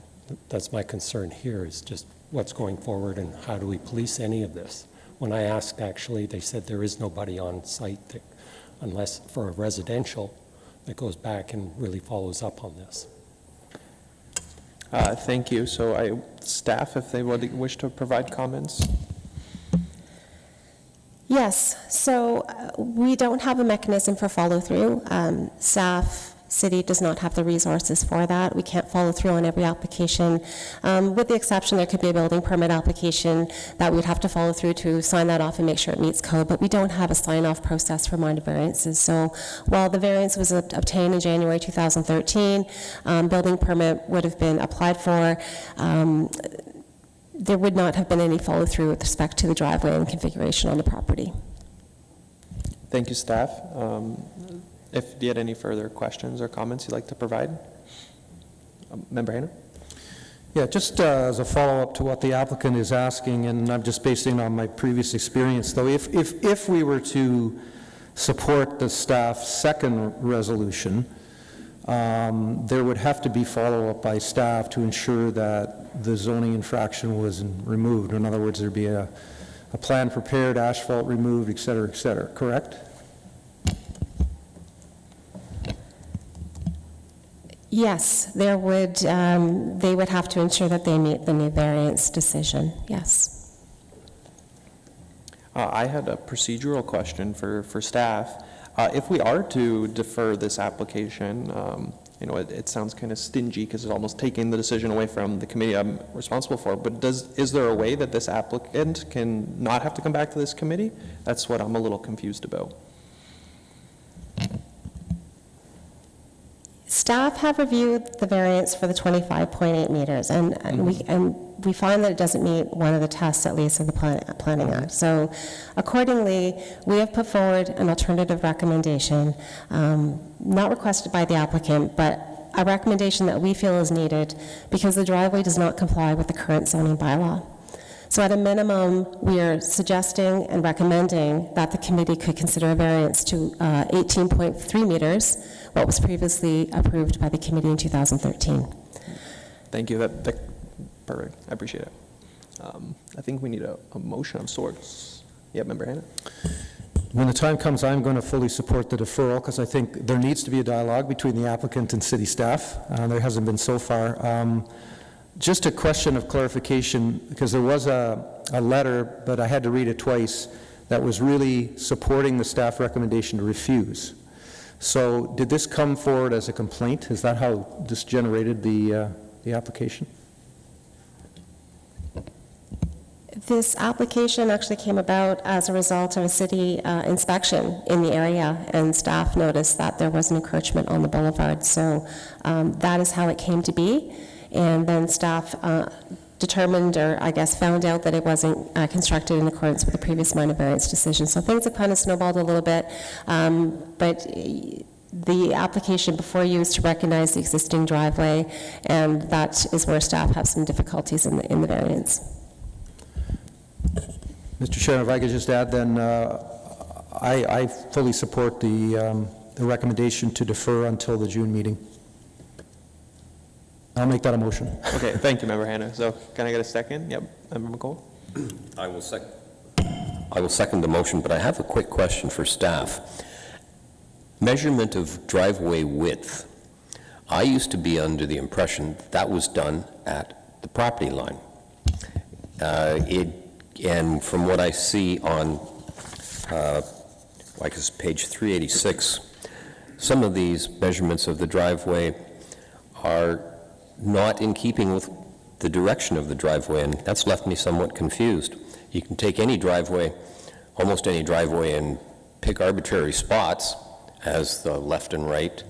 D: that's my concern here, is just what's going forward and how do we police any of this? When I asked, actually, they said there is nobody on site unless for a residential that goes back and really follows up on this.
A: Thank you. So staff, if they would wish to provide comments.
C: Yes, so we don't have a mechanism for follow-through. Staff, city does not have the resources for that. We can't follow through on every application. With the exception, there could be a building permit application that we'd have to follow through to sign that off and make sure it meets code, but we don't have a sign-off process for minor variances. So while the variance was obtained in January 2013, building permit would have been applied for, there would not have been any follow-through with respect to the driveway and configuration on the property.
A: Thank you, staff. If you had any further questions or comments you'd like to provide? Member Hanna?
B: Yeah, just as a follow-up to what the applicant is asking, and I'm just basing on my previous experience, though, if we were to support the staff's second resolution, there would have to be follow-up by staff to ensure that the zoning infraction was removed. In other words, there'd be a plan prepared, asphalt removed, et cetera, correct?
C: Yes, there would, they would have to ensure that they meet the new variance decision, yes.
A: I had a procedural question for staff. If we are to defer this application, you know, it sounds kind of stingy because it's almost taking the decision away from the committee I'm responsible for, but is there a way that this applicant can not have to come back to this committee? That's what I'm a little confused about.
C: Staff have reviewed the variance for the 25.8 meters, and we find that it doesn't meet one of the tests, at least, of the Planning Act. So accordingly, we have put forward an alternative recommendation, not requested by the applicant, but a recommendation that we feel is needed because the driveway does not comply with the current zoning bylaw. So at a minimum, we are suggesting and recommending that the committee could consider a variance to 18.3 meters, what was previously approved by the committee in 2013.
A: Thank you. That perfect. I appreciate it. I think we need a motion of sorts. Yeah, Member Hanna?
B: When the time comes, I'm going to fully support the deferral because I think there needs to be a dialogue between the applicant and city staff. There hasn't been so far. Just a question of clarification, because there was a letter, but I had to read it twice, that was really supporting the staff recommendation to refuse. So did this come forward as a complaint? Is that how this generated the application?
C: This application actually came about as a result of a city inspection in the area, and staff noticed that there was an encroachment on the boulevard. So that is how it came to be. And then staff determined, or I guess found out, that it wasn't constructed in accordance with the previous minor variance decision. So things have kind of snowballed a little bit, but the application before you is to recognize the existing driveway, and that is where staff have some difficulties in the variance.
B: Mr. Chair, if I could just add then, I fully support the recommendation to defer until the June meeting. I'll make that a motion.
A: Okay, thank you, Member Hanna. So can I get a second? Yep, Member McCall?
H: I will second the motion, but I have a quick question for staff. Measurement of driveway width. I used to be under the impression that was done at the property line. And from what I see on, like it's page 386, some of these measurements of the driveway are not in keeping with the direction of the driveway, and that's left me somewhat confused. You can take any driveway, almost any driveway, and pick arbitrary spots as the left and right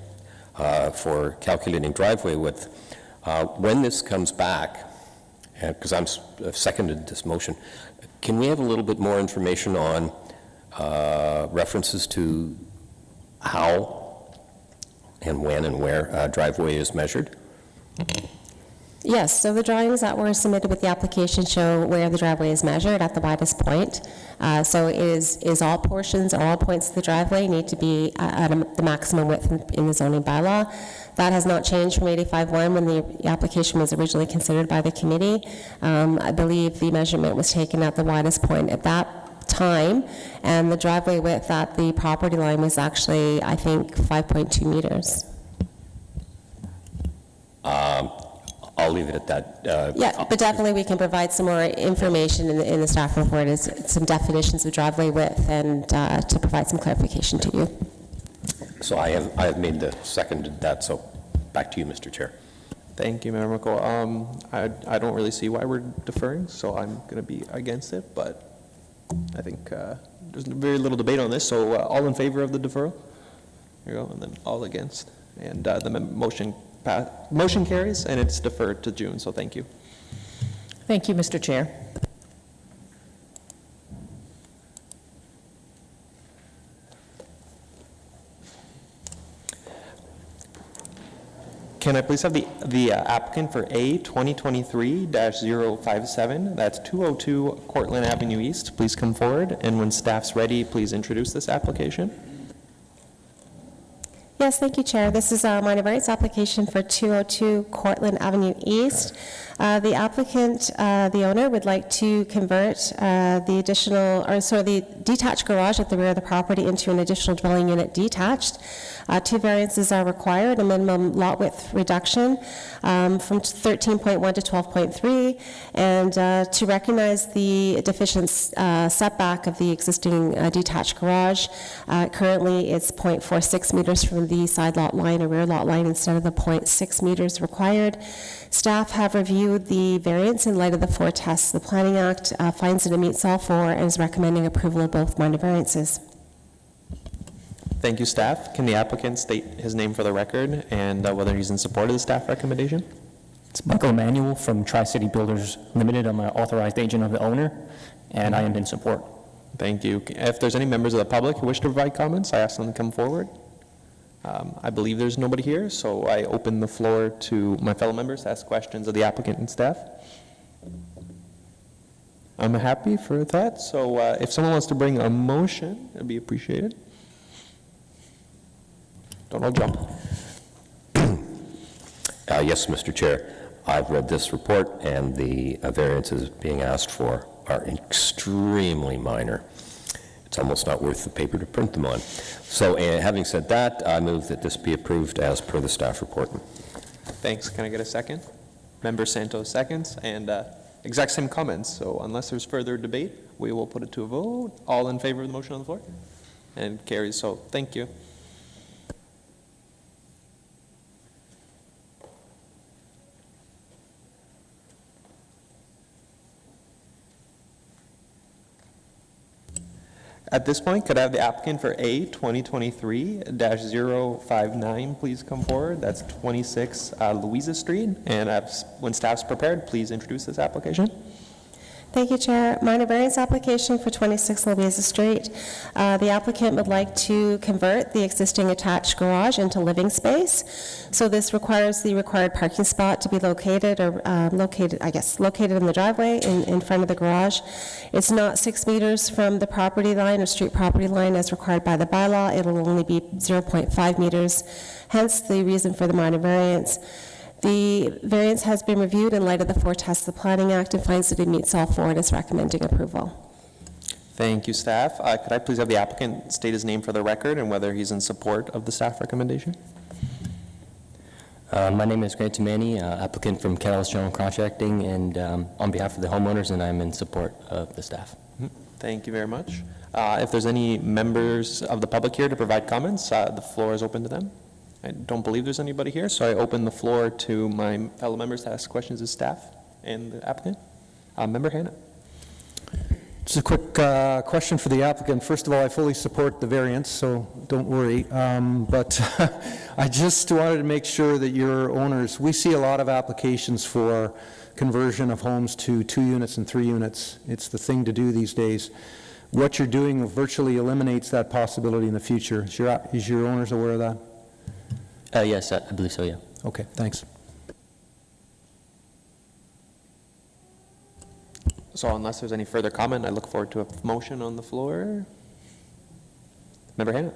H: for calculating driveway width. When this comes back, because I've seconded this motion, can we have a little bit more information on references to how and when and where driveway is measured?
C: Yes, so the drawings that were submitted with the application show where the driveway is measured at the widest point. So is all portions or all points of the driveway need to be at the maximum width in the zoning bylaw. That has not changed from 85-1 when the application was originally considered by the committee. I believe the measurement was taken at the widest point at that time, and the driveway width at the property line was actually, I think, 5.2 meters.
H: I'll leave it at that.
C: Yeah, but definitely we can provide some more information in the staff report, is some definitions of driveway width, and to provide some clarification to you.
H: So I have made the seconded that, so back to you, Mr. Chair.
A: Thank you, Member McCall. I don't really see why we're deferring, so I'm going to be against it, but I think there's very little debate on this, so all in favor of the deferral? There you go, and then all against. And the motion carries, and it's deferred to June, so thank you.
N: Thank you, Mr. Chair.
A: Can I please have the applicant for A 2023-057, that's 202 Cortland Avenue East, please come forward, and when staff's ready, please introduce this application.
C: Yes, thank you, Chair. This is a minor variance application for 202 Cortland Avenue East. The applicant, the owner, would like to convert the detached garage at the rear of the property into an additional dwelling unit detached. Two variances are required, a minimum lot width reduction from 13.1 to 12.3, and to recognize the deficient setback of the existing detached garage. Currently, it's 0.46 meters from the side lot line or rear lot line instead of the 0.6 meters required. Staff have reviewed the variance in light of the four tests. The Planning Act finds that it meets all four and is recommending approval of both minor variances.
A: Thank you, staff. Can the applicant state his name for the record and whether he's in support of the staff recommendation?
O: It's Michael Emanuel from Tri-City Builders Limited. I'm an authorized agent of the owner, and I am in support.
A: Thank you. If there's any members of the public who wish to provide comments, I ask them to come forward. I believe there's nobody here, so I open the floor to my fellow members to ask questions of the applicant and staff. I'm happy for that, so if someone wants to bring a motion, it'd be appreciated. Don't all jump.
H: Yes, Mr. Chair. I've read this report, and the variances being asked for are extremely minor. It's almost not worth the paper to print them on. So having said that, I move that this be approved as per the staff report.
A: Thanks. Can I get a second? Member Santos seconds, and exact same comments. So unless there's further debate, we will put it to a vote. All in favor of the motion on the floor? And carries. So thank you. At this point, could I have the applicant for A 2023-059 please come forward? That's 26 Louisa Street. And when staff's prepared, please introduce this application.
C: Thank you, Chair. Minor variance application for 26 Louisa Street. The applicant would like to convert the existing attached garage into living space. So this requires the required parking spot to be located located in the driveway in front of the garage. It's not 6 meters from the property line or street property line as required by the bylaw. It will only be 0.5 meters, hence the reason for the minor variance. The variance has been reviewed in light of the four tests of the Planning Act and finds that it meets all four and is recommending approval.
A: Thank you, staff. Could I please have the applicant state his name for the record and whether he's in support of the staff recommendation?
O: My name is Grant Tumani, applicant from Kellis General Contracting, and on behalf of the homeowners, and I'm in support of the staff.
A: Thank you very much. If there's any members of the public here to provide comments, the floor is open to them. I don't believe there's anybody here, so I open the floor to my fellow members to ask questions of staff and the applicant. Member Hanna.
B: Just a quick question for the applicant. First of all, I fully support the variance, so don't worry. But I just wanted to make sure that your owners, we see a lot of applications for conversion of homes to 2 units and 3 units. It's the thing to do these days. What you're doing virtually eliminates that possibility in the future. Is your owners aware of that?
O: Yes, I believe so, yeah.
B: Okay, thanks.
A: So unless there's any further comment, I look forward to a motion on the floor. Member Hanna.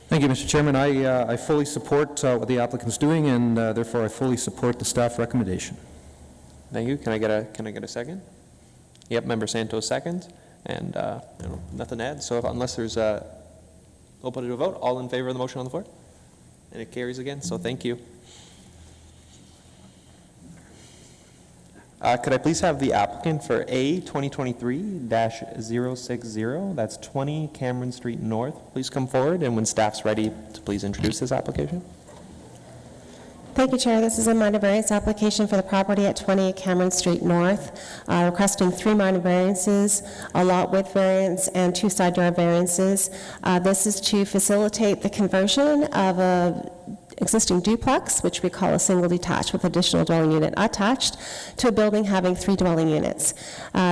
B: Thank you, Mr. Chairman. I fully support what the applicant's doing, and therefore I fully support the staff recommendation.
A: Thank you. Can I get a second? Yep, Member Santos seconds, and nothing to add. So unless there's open to a vote, all in favor of the motion on the floor? And it carries again, so thank you. Could I please have the applicant for A 2023-060, that's 20 Cameron Street North, please come forward, and when staff's ready, to please introduce this application.
C: Thank you, Chair. This is a minor variance application for the property at 20 Cameron Street North, requesting 3 minor variances, a lot width variance, and 2 side yard variances. This is to facilitate the conversion of a existing duplex, which we call a single detached with additional dwelling unit attached, to a building having 3 dwelling units.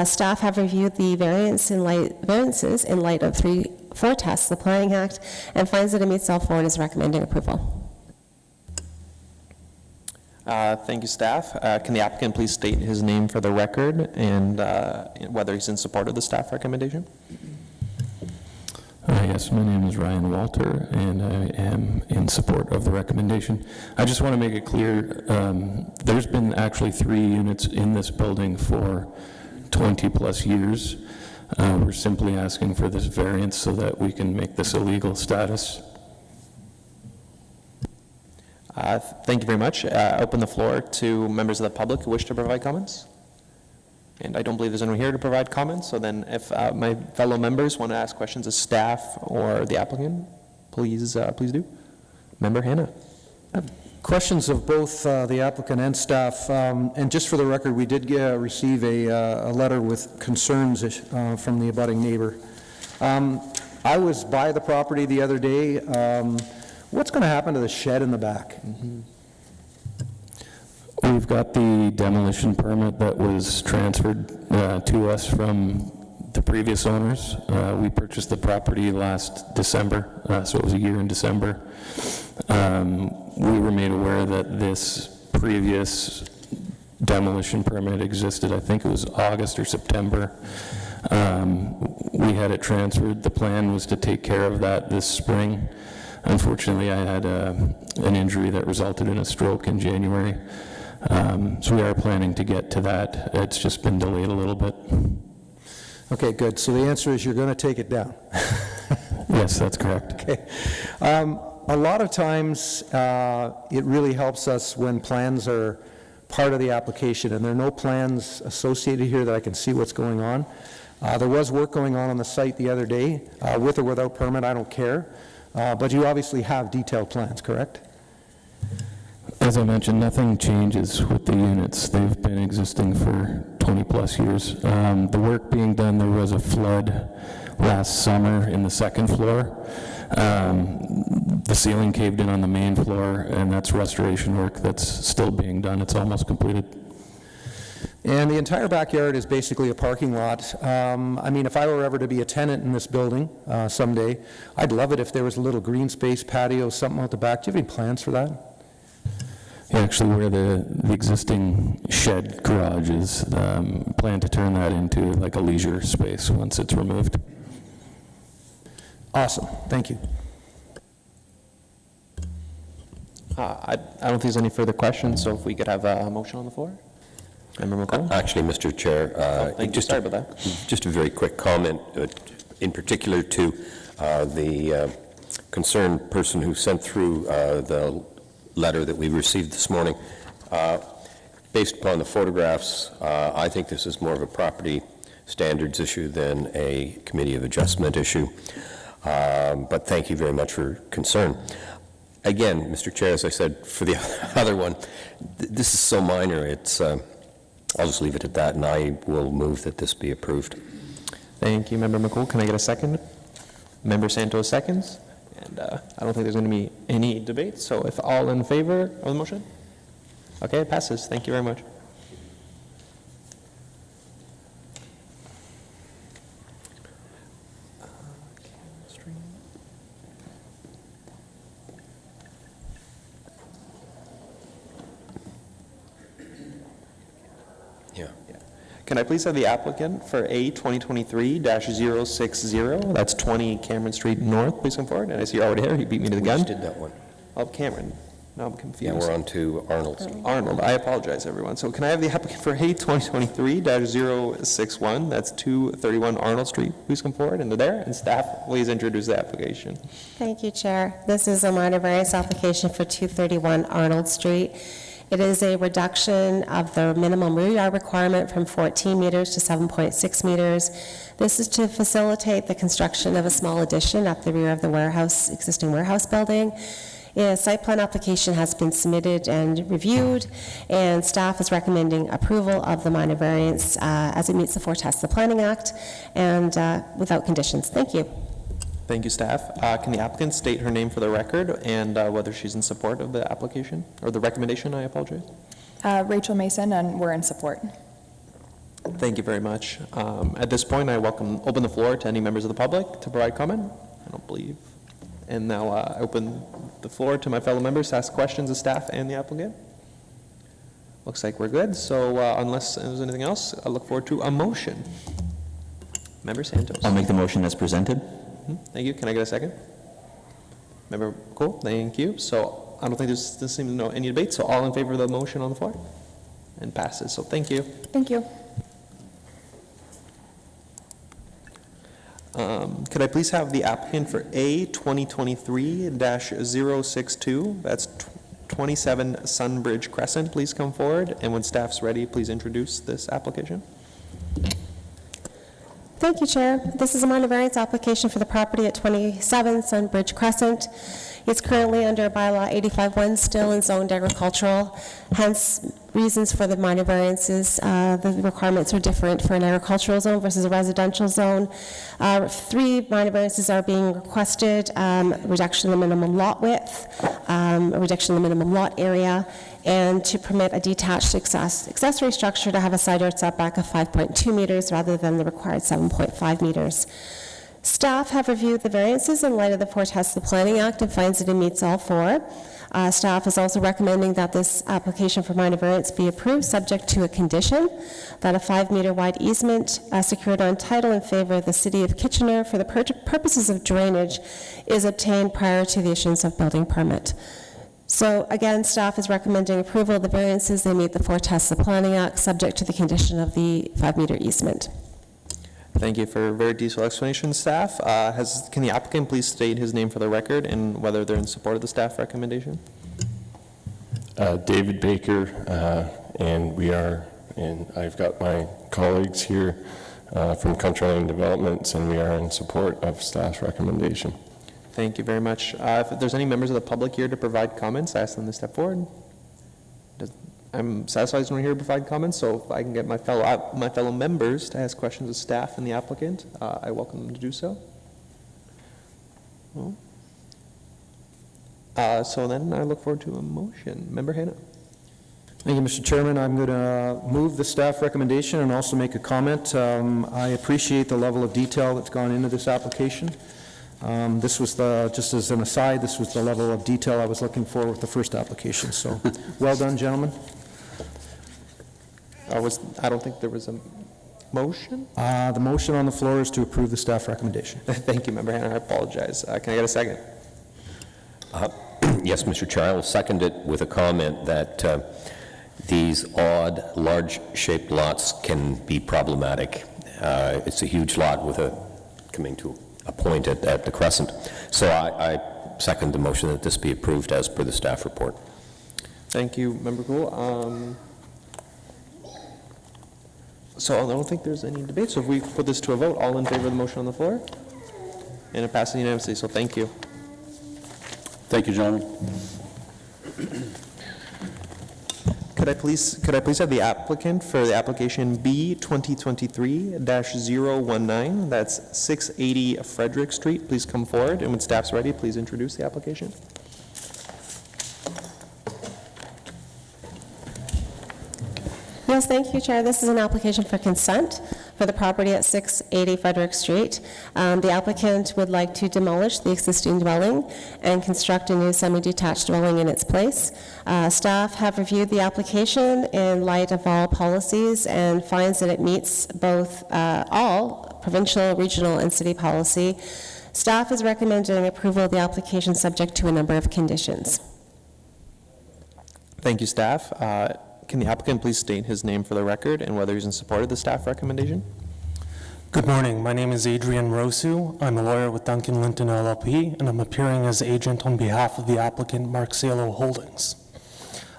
C: Staff have reviewed the variances in light of 4 tests of the Planning Act and finds that it meets all 4 and is recommending approval.
A: Thank you, staff. Can the applicant please state his name for the record and whether he's in support of the staff recommendation?
P: Yes, my name is Ryan Walter, and I am in support of the recommendation. I just want to make it clear, there's been actually 3 units in this building for 20-plus years. We're simply asking for this variance so that we can make this a legal status.
A: Thank you very much. Open the floor to members of the public who wish to provide comments. And I don't believe there's anyone here to provide comments, so then if my fellow members want to ask questions of staff or the applicant, please do. Member Hanna.
B: Questions of both the applicant and staff, and just for the record, we did receive a letter with concerns from the abutting neighbor. I was by the property the other day. What's going to happen to the shed in the back?
P: We've got the demolition permit that was transferred to us from the previous owners. We purchased the property last December, so it was a year in December. We were made aware that this previous demolition permit existed, I think it was August or September. We had it transferred. The plan was to take care of that this spring. Unfortunately, I had an injury that resulted in a stroke in January. So we are planning to get to that. It's just been delayed a little bit.
B: Okay, good. So the answer is you're going to take it down.
P: Yes, that's correct.
B: Okay. A lot of times, it really helps us when plans are part of the application, and there are no plans associated here that I can see what's going on. There was work going on the site the other day, with or without permit, I don't care. But you obviously have detailed plans, correct?
P: As I mentioned, nothing changes with the units. They've been existing for 20-plus years. The work being done, there was a flood last summer in the second floor. The ceiling caved in on the main floor, and that's restoration work that's still being done. It's almost completed.
B: And the entire backyard is basically a parking lot. I mean, if I were ever to be a tenant in this building someday, I'd love it if there was a little green space patio, something out the back. Do you have any plans for that?
P: Yeah, actually, where the existing shed garage is, plan to turn that into like a leisure space once it's removed.
B: Awesome. Thank you.
A: I don't think there's any further questions, so if we could have a motion on the floor. Member McCall?
H: Actually, Mr. Chair,
A: thank you. Sorry about that.
H: Just a very quick comment, in particular to the concerned person who sent through the letter that we received this morning. Based upon the photographs, I think this is more of a property standards issue than a committee of adjustment issue. But thank you very much for concern. Again, Mr. Chair, as I said for the other one, this is so minor, it's, I'll just leave it at that, and I will move that this be approved.
A: Thank you, Member McCool. Can I get a second? Member Santos seconds. And I don't think there's going to be any debate, so if all in favor of the motion? Okay, it passes. Thank you very much. Can I please have the applicant for A 2023-060, that's 20 Cameron Street North, please come forward. And I see you're already here, you beat me to the gun.
H: We just did that one.
A: Oh, Cameron, now I'm confused.
H: Yeah, we're on to Arnold.
A: Arnold, I apologize, everyone. So can I have the applicant for A 2023-061, that's 231 Arnold Street, please come forward, and there, and staff, please introduce the application.
C: Thank you, Chair. This is a minor variance application for 231 Arnold Street. It is a reduction of the minimum rear yard requirement from 14 meters to 7.6 meters. This is to facilitate the construction of a small addition at the rear of the warehouse, existing warehouse building. A site plan application has been submitted and reviewed, and staff is recommending approval of the minor variance as it meets the 4 tests of the Planning Act and without conditions. Thank you.
A: Thank you, staff. Can the applicant state her name for the record and whether she's in support of the application, or the recommendation, I apologize?
Q: Rachel Mason, and we're in support.
A: Thank you very much. At this point, I open the floor to any members of the public to provide comment. I don't believe. And now I open the floor to my fellow members to ask questions of staff and the applicant. Looks like we're good, so unless there's anything else, I look forward to a motion. Member Santos.
I: I'll make the motion as presented.
A: Thank you. Can I get a second? Member Cool, thank you. So I don't think there seems to be any debate, so all in favor of the motion on the floor? And passes, so thank you.
J: Thank you.
A: Could I please have the applicant for A 2023-062, that's 27 Sunbridge Crescent, please come forward, and when staff's ready, please introduce this application.
C: Thank you, Chair. This is a minor variance application for the property at 27 Sunbridge Crescent. It's currently under bylaw 85-1, still in zoned agricultural, hence reasons for the minor variances. The requirements are different for an agricultural zone versus a residential zone. 3 minor variances are being requested: reduction in the minimum lot width, a reduction in the minimum lot area, and to permit a detached accessory structure to have a side yard setback of 5.2 meters rather than the required 7.5 meters. Staff have reviewed the variances in light of the Four Tests of the Planning Act and finds that it meets all 4. Staff is also recommending that this application for minor variance be approved, subject to a condition that a 5-meter wide easement secured on title in favor of the City of Kitchener for the purposes of drainage is obtained prior to the issuance of building permit. So again, staff is recommending approval of the variances. They meet the Four Tests of the Planning Act, subject to the condition of the 5-meter easement.
A: Thank you for a very detailed explanation, staff. Can the applicant please state his name for the record and whether they're in support of the staff recommendation?
R: David Baker, and I've got my colleagues here from Country Lane Developments, and we are in support of staff's recommendation.
A: Thank you very much. If there's any members of the public here to provide comments, I ask them to step forward. I'm satisfied when we're here to provide comments, so if I can get my fellow members to ask questions of staff and the applicant, I welcome them to do so. Well, so then I look forward to a motion. Member Hanna.
B: Thank you, Mr. Chairman. I'm going to move the staff recommendation and also make a comment. I appreciate the level of detail that's gone into this application. This was just as an aside, this was the level of detail I was looking for with the first application. So, well done, gentlemen.
A: I don't think there was a motion.
B: The motion on the floor is to approve the staff recommendation.
A: Thank you, Member Hanna. I apologize. Can I get a second?
H: Yes, Mr. Chair, I will second it with a comment that these odd, large-shaped lots can be problematic. It's a huge lot with coming to a point at the Crescent. So I second the motion that this be approved as per the staff report.
A: Thank you, Member Cool. So I don't think there's any debate. So if we put this to a vote, all in favor of the motion on the floor? And it passes unanimously, so thank you.
R: Thank you, gentlemen.
A: Could I please have the applicant for the application B 2023-019, that's 680 Frederick Street, please come forward, and when staff's ready, please introduce the application.
C: Yes, thank you, Chair. This is an application for consent for the property at 680 Frederick Street. The applicant would like to demolish the existing dwelling and construct a new semi-detached dwelling in its place. Staff have reviewed the application in light of all policies and finds that it meets both all provincial, regional, and city policy. Staff is recommending approval of the application subject to a number of conditions.
A: Thank you, staff. Can the applicant please state his name for the record and whether he's in support of the staff recommendation?
S: Good morning. My name is Adrian Rosu. I'm a lawyer with Duncan Linton LLP, and I'm appearing as agent on behalf of the applicant, Mark Salo Holdings.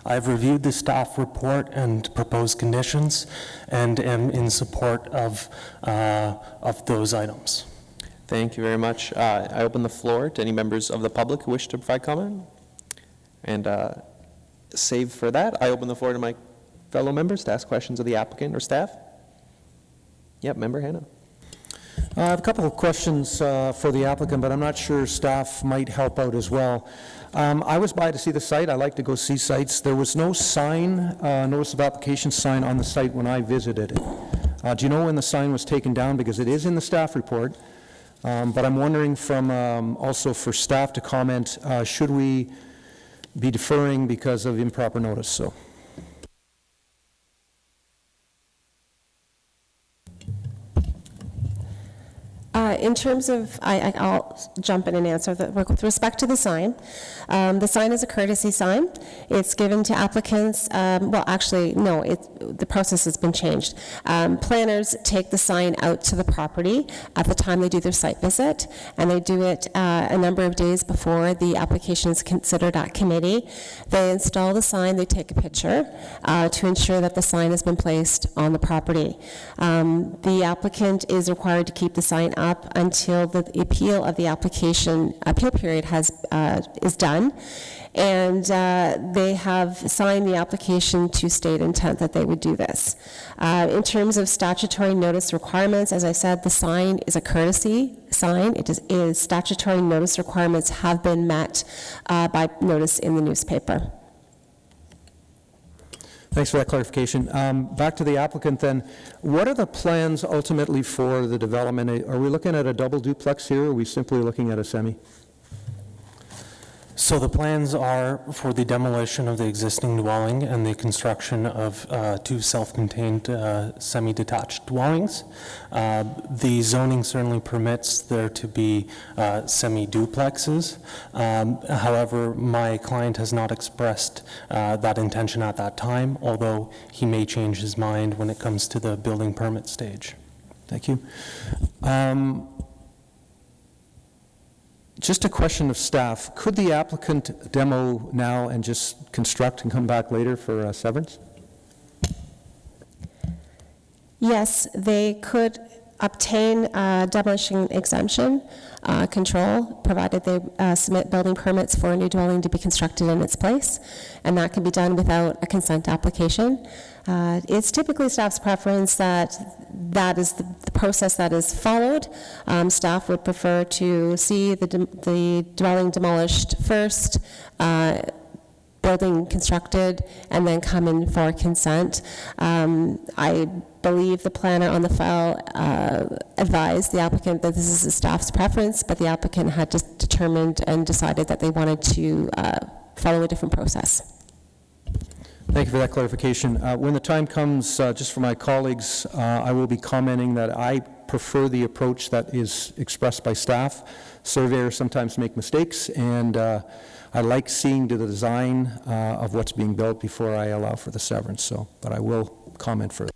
S: I've reviewed the staff report and proposed conditions and am in support of those items.
A: Thank you very much. I open the floor to any members of the public who wish to provide comment. And save for that, I open the floor to my fellow members to ask questions of the applicant or staff. Yep, Member Hanna.
B: I have a couple of questions for the applicant, but I'm not sure staff might help out as well. I was by to see the site. I like to go see sites. There was no sign, notice of application sign on the site when I visited it. Do you know when the sign was taken down? Because it is in the staff report. But I'm wondering also for staff to comment, should we be deferring because of improper notice? So,
C: In terms of, I'll jump in and answer. With respect to the sign is a courtesy sign. It's given to applicants, well, actually, no, the process has been changed. Planners take the sign out to the property at the time they do their site visit, and they do it a number of days before the application is considered at committee. They install the sign, they take a picture to ensure that the sign has been placed on the property. The applicant is required to keep the sign up until the appeal of the application appeal period is done, and they have signed the application to state intent that they would do this. In terms of statutory notice requirements, as I said, the sign is a courtesy sign. It is statutory notice requirements have been met by notice in the newspaper.
B: Thanks for that clarification. Back to the applicant then. What are the plans ultimately for the development? Are we looking at a double duplex here, or are we simply looking at a semi?
S: So the plans are for the demolition of the existing dwelling and the construction of 2 self-contained semi-detached dwellings. The zoning certainly permits there to be semi-duplexes. However, my client has not expressed that intention at that time, although he may change his mind when it comes to the building permit stage.
B: Thank you. Just a question of staff. Could the applicant demo now and just construct and come back later for severance?
C: Yes, they could obtain demolition exemption control, provided they submit building permits for a new dwelling to be constructed in its place, and that can be done without a consent application. It's typically staff's preference that is the process that is followed. Staff would prefer to see the dwelling demolished first, building constructed, and then come in for consent. I believe the planner on the file advised the applicant that this is the staff's preference, but the applicant had just determined and decided that they wanted to follow a different process.
B: Thank you for that clarification. When the time comes, just for my colleagues, I will be commenting that I prefer the approach that is expressed by staff. Surveyors sometimes make mistakes, and I like seeing the design of what's being built before I allow for the severance, but I will comment further.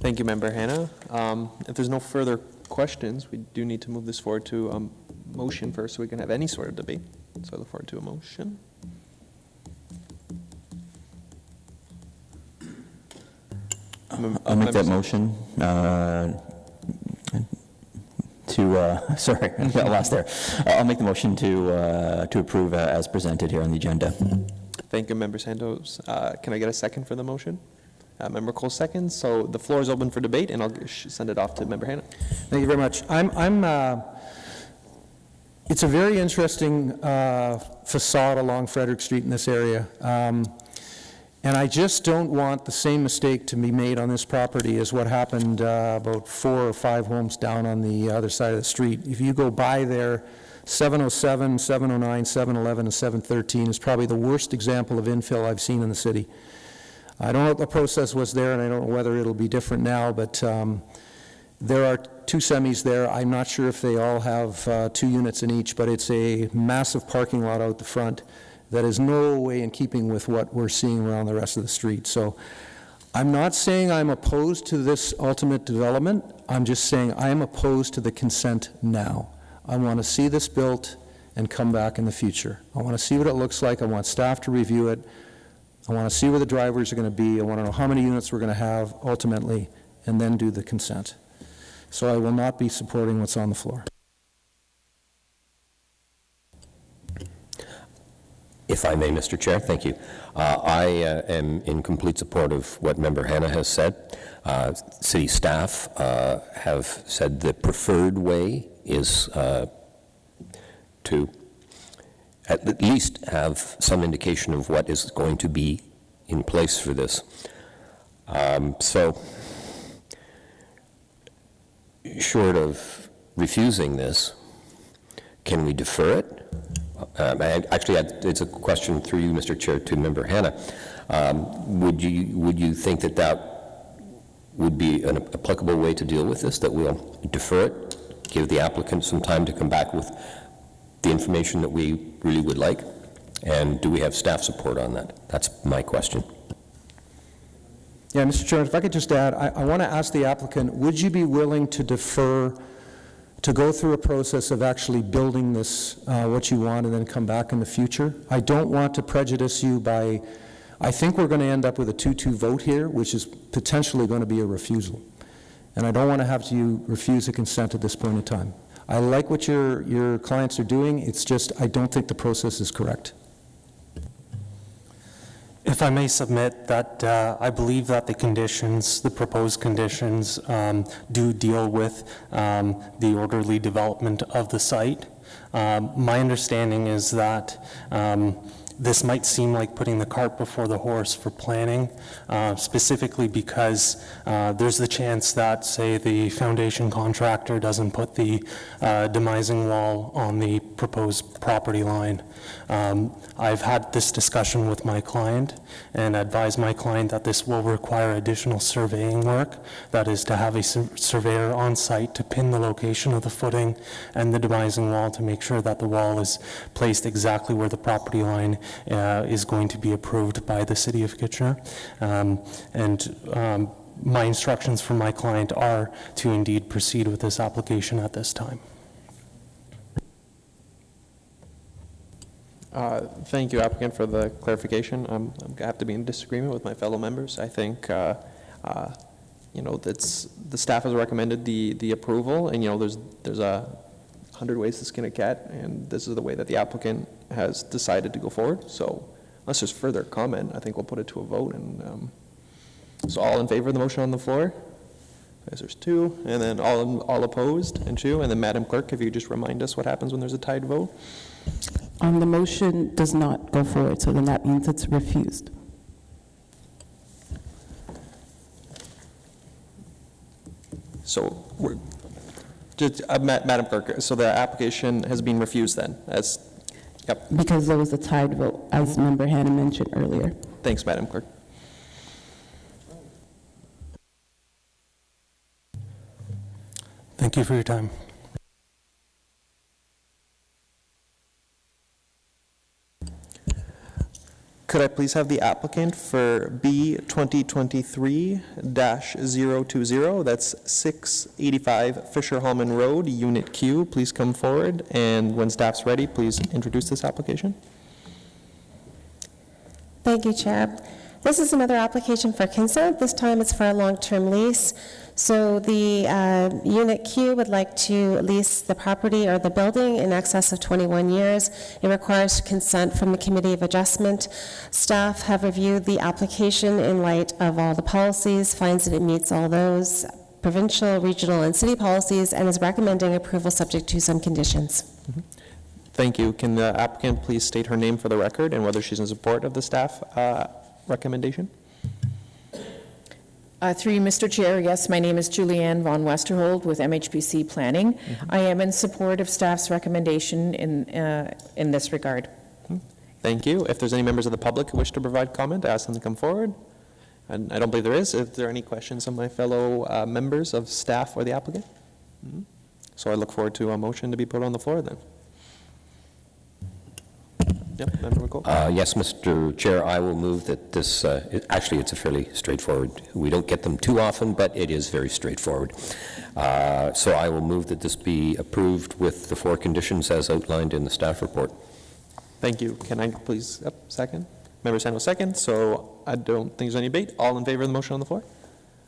A: Thank you, Member Hanna. If there's no further questions, we do need to move this forward to a motion first so we can have any sort of debate. So I look forward to a motion.
I: I'll make that motion sorry, I got lost there. I'll make the motion to approve as presented here on the agenda.
A: Thank you, Member Santos. Can I get a second for the motion? Member Cole seconds. So the floor is open for debate, and I'll send it off to Member Hanna.
B: Thank you very much. It's a very interesting facade along Frederick Street in this area. And I just don't want the same mistake to be made on this property as what happened about 4 or 5 homes down on the other side of the street. If you go by there, 707, 709, 711, and 713 is probably the worst example of infill I've seen in the city. I don't know what the process was there, and I don't know whether it'll be different now, but there are 2 semis there. I'm not sure if they all have 2 units in each, but it's a massive parking lot out the front that is no way in keeping with what we're seeing around the rest of the street. So I'm not saying I'm opposed to this ultimate development. I'm just saying I'm opposed to the consent now. I want to see this built and come back in the future. I want to see what it looks like. I want staff to review it. I want to see where the drivers are going to be. I want to know how many units we're going to have ultimately, and then do the consent. So I will not be supporting what's on the floor.
H: If I may, Mr. Chair, thank you. I am in complete support of what Member Hanna has said. City staff have said the preferred way is to at least have some indication of what is going to be in place for this. So, short of refusing this, can we defer it? Actually, it's a question through you, Mr. Chair, to Member Hanna. Would you think that would be an applicable way to deal with this, that we'll defer it, give the applicant some time to come back with the information that we really would like? And do we have staff support on that? That's my question.
B: Yeah, Mr. Chairman, if I could just add, I want to ask the applicant, would you be willing to defer, to go through a process of actually building this, what you want, and then come back in the future? I don't want to prejudice you by, I think we're going to end up with a 2-2 vote here, which is potentially going to be a refusal. And I don't want to have you refuse a consent at this point in time. I like what your clients are doing, it's just I don't think the process is correct.
S: If I may submit that I believe that the conditions, the proposed conditions, do deal with the orderly development of the site. My understanding is that this might seem like putting the cart before the horse for planning, specifically because there's the chance that, say, the foundation contractor doesn't put the demising wall on the proposed property line. I've had this discussion with my client and advised my client that this will require additional surveying work, that is to have a surveyor on site to pin the location of the footing and the demising wall to make sure that the wall is placed exactly where the property line is going to be approved by the City of Kitchener. My instructions from my client are to indeed proceed with this application at this time.
A: Thank you, applicant, for the clarification. I have to be in disagreement with my fellow members. I think, that's, the staff has recommended the approval, and, there's 100 ways to skin a cat, and this is the way that the applicant has decided to go forward. So unless there's further comment, I think we'll put it to a vote. And so all in favor of the motion on the floor? Yes, there's 2, and then all opposed, and 2. And then Madam Clerk, if you just remind us what happens when there's a tied vote.
T: The motion does not go forward, so then that means it's refused.
A: So we're just, Madam Clerk, so the application has been refused then, as, yep.
T: Because there was a tied vote, as Member Hanna mentioned earlier.
A: Thanks, Madam Clerk.
S: Thank you for your time.
A: Could I please have the applicant for B 2023-020, that's 685 Fisher-Hallman Road, Unit Q, please come forward, and when staff's ready, please introduce this application.
C: Thank you, Chair. This is another application for consent. This time it's for a long-term lease. So the Unit Q would like to lease the property or the building in excess of 21 years. It requires consent from the Committee of Adjustment. Staff have reviewed the application in light of all the policies, finds that it meets all those provincial, regional, and city policies, and is recommending approval subject to some conditions.
A: Thank you. Can the applicant please state her name for the record and whether she's in support of the staff recommendation?
N: Through you, Mr. Chair, yes, my name is Julianne von Westerhold with MHPC Planning. I am in support of staff's recommendation in this regard.
A: Thank you. If there's any members of the public who wish to provide comment, I ask them to come forward. And I don't believe there is. If there are any questions from my fellow members of staff or the applicant? So I look forward to a motion to be put on the floor then. Yep, Member McCall.
H: Yes, Mr. Chair, I will move that this, actually it's a fairly straightforward, we don't get them too often, but it is very straightforward. So I will move that this be approved with the 4 conditions as outlined in the staff report.
A: Thank you. Can I please, second? Member Sandwell, second. So I don't think there's any debate. All in favor of the motion on the floor?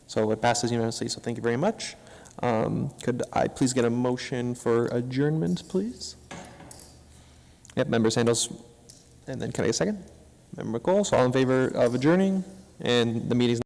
A: So it passes unanimously, so thank you very much. Could I please get a motion for adjournment, please? Yep, Member Sandals. And then can I get a second? Member McCall, so all in favor of adjourning, and the meeting's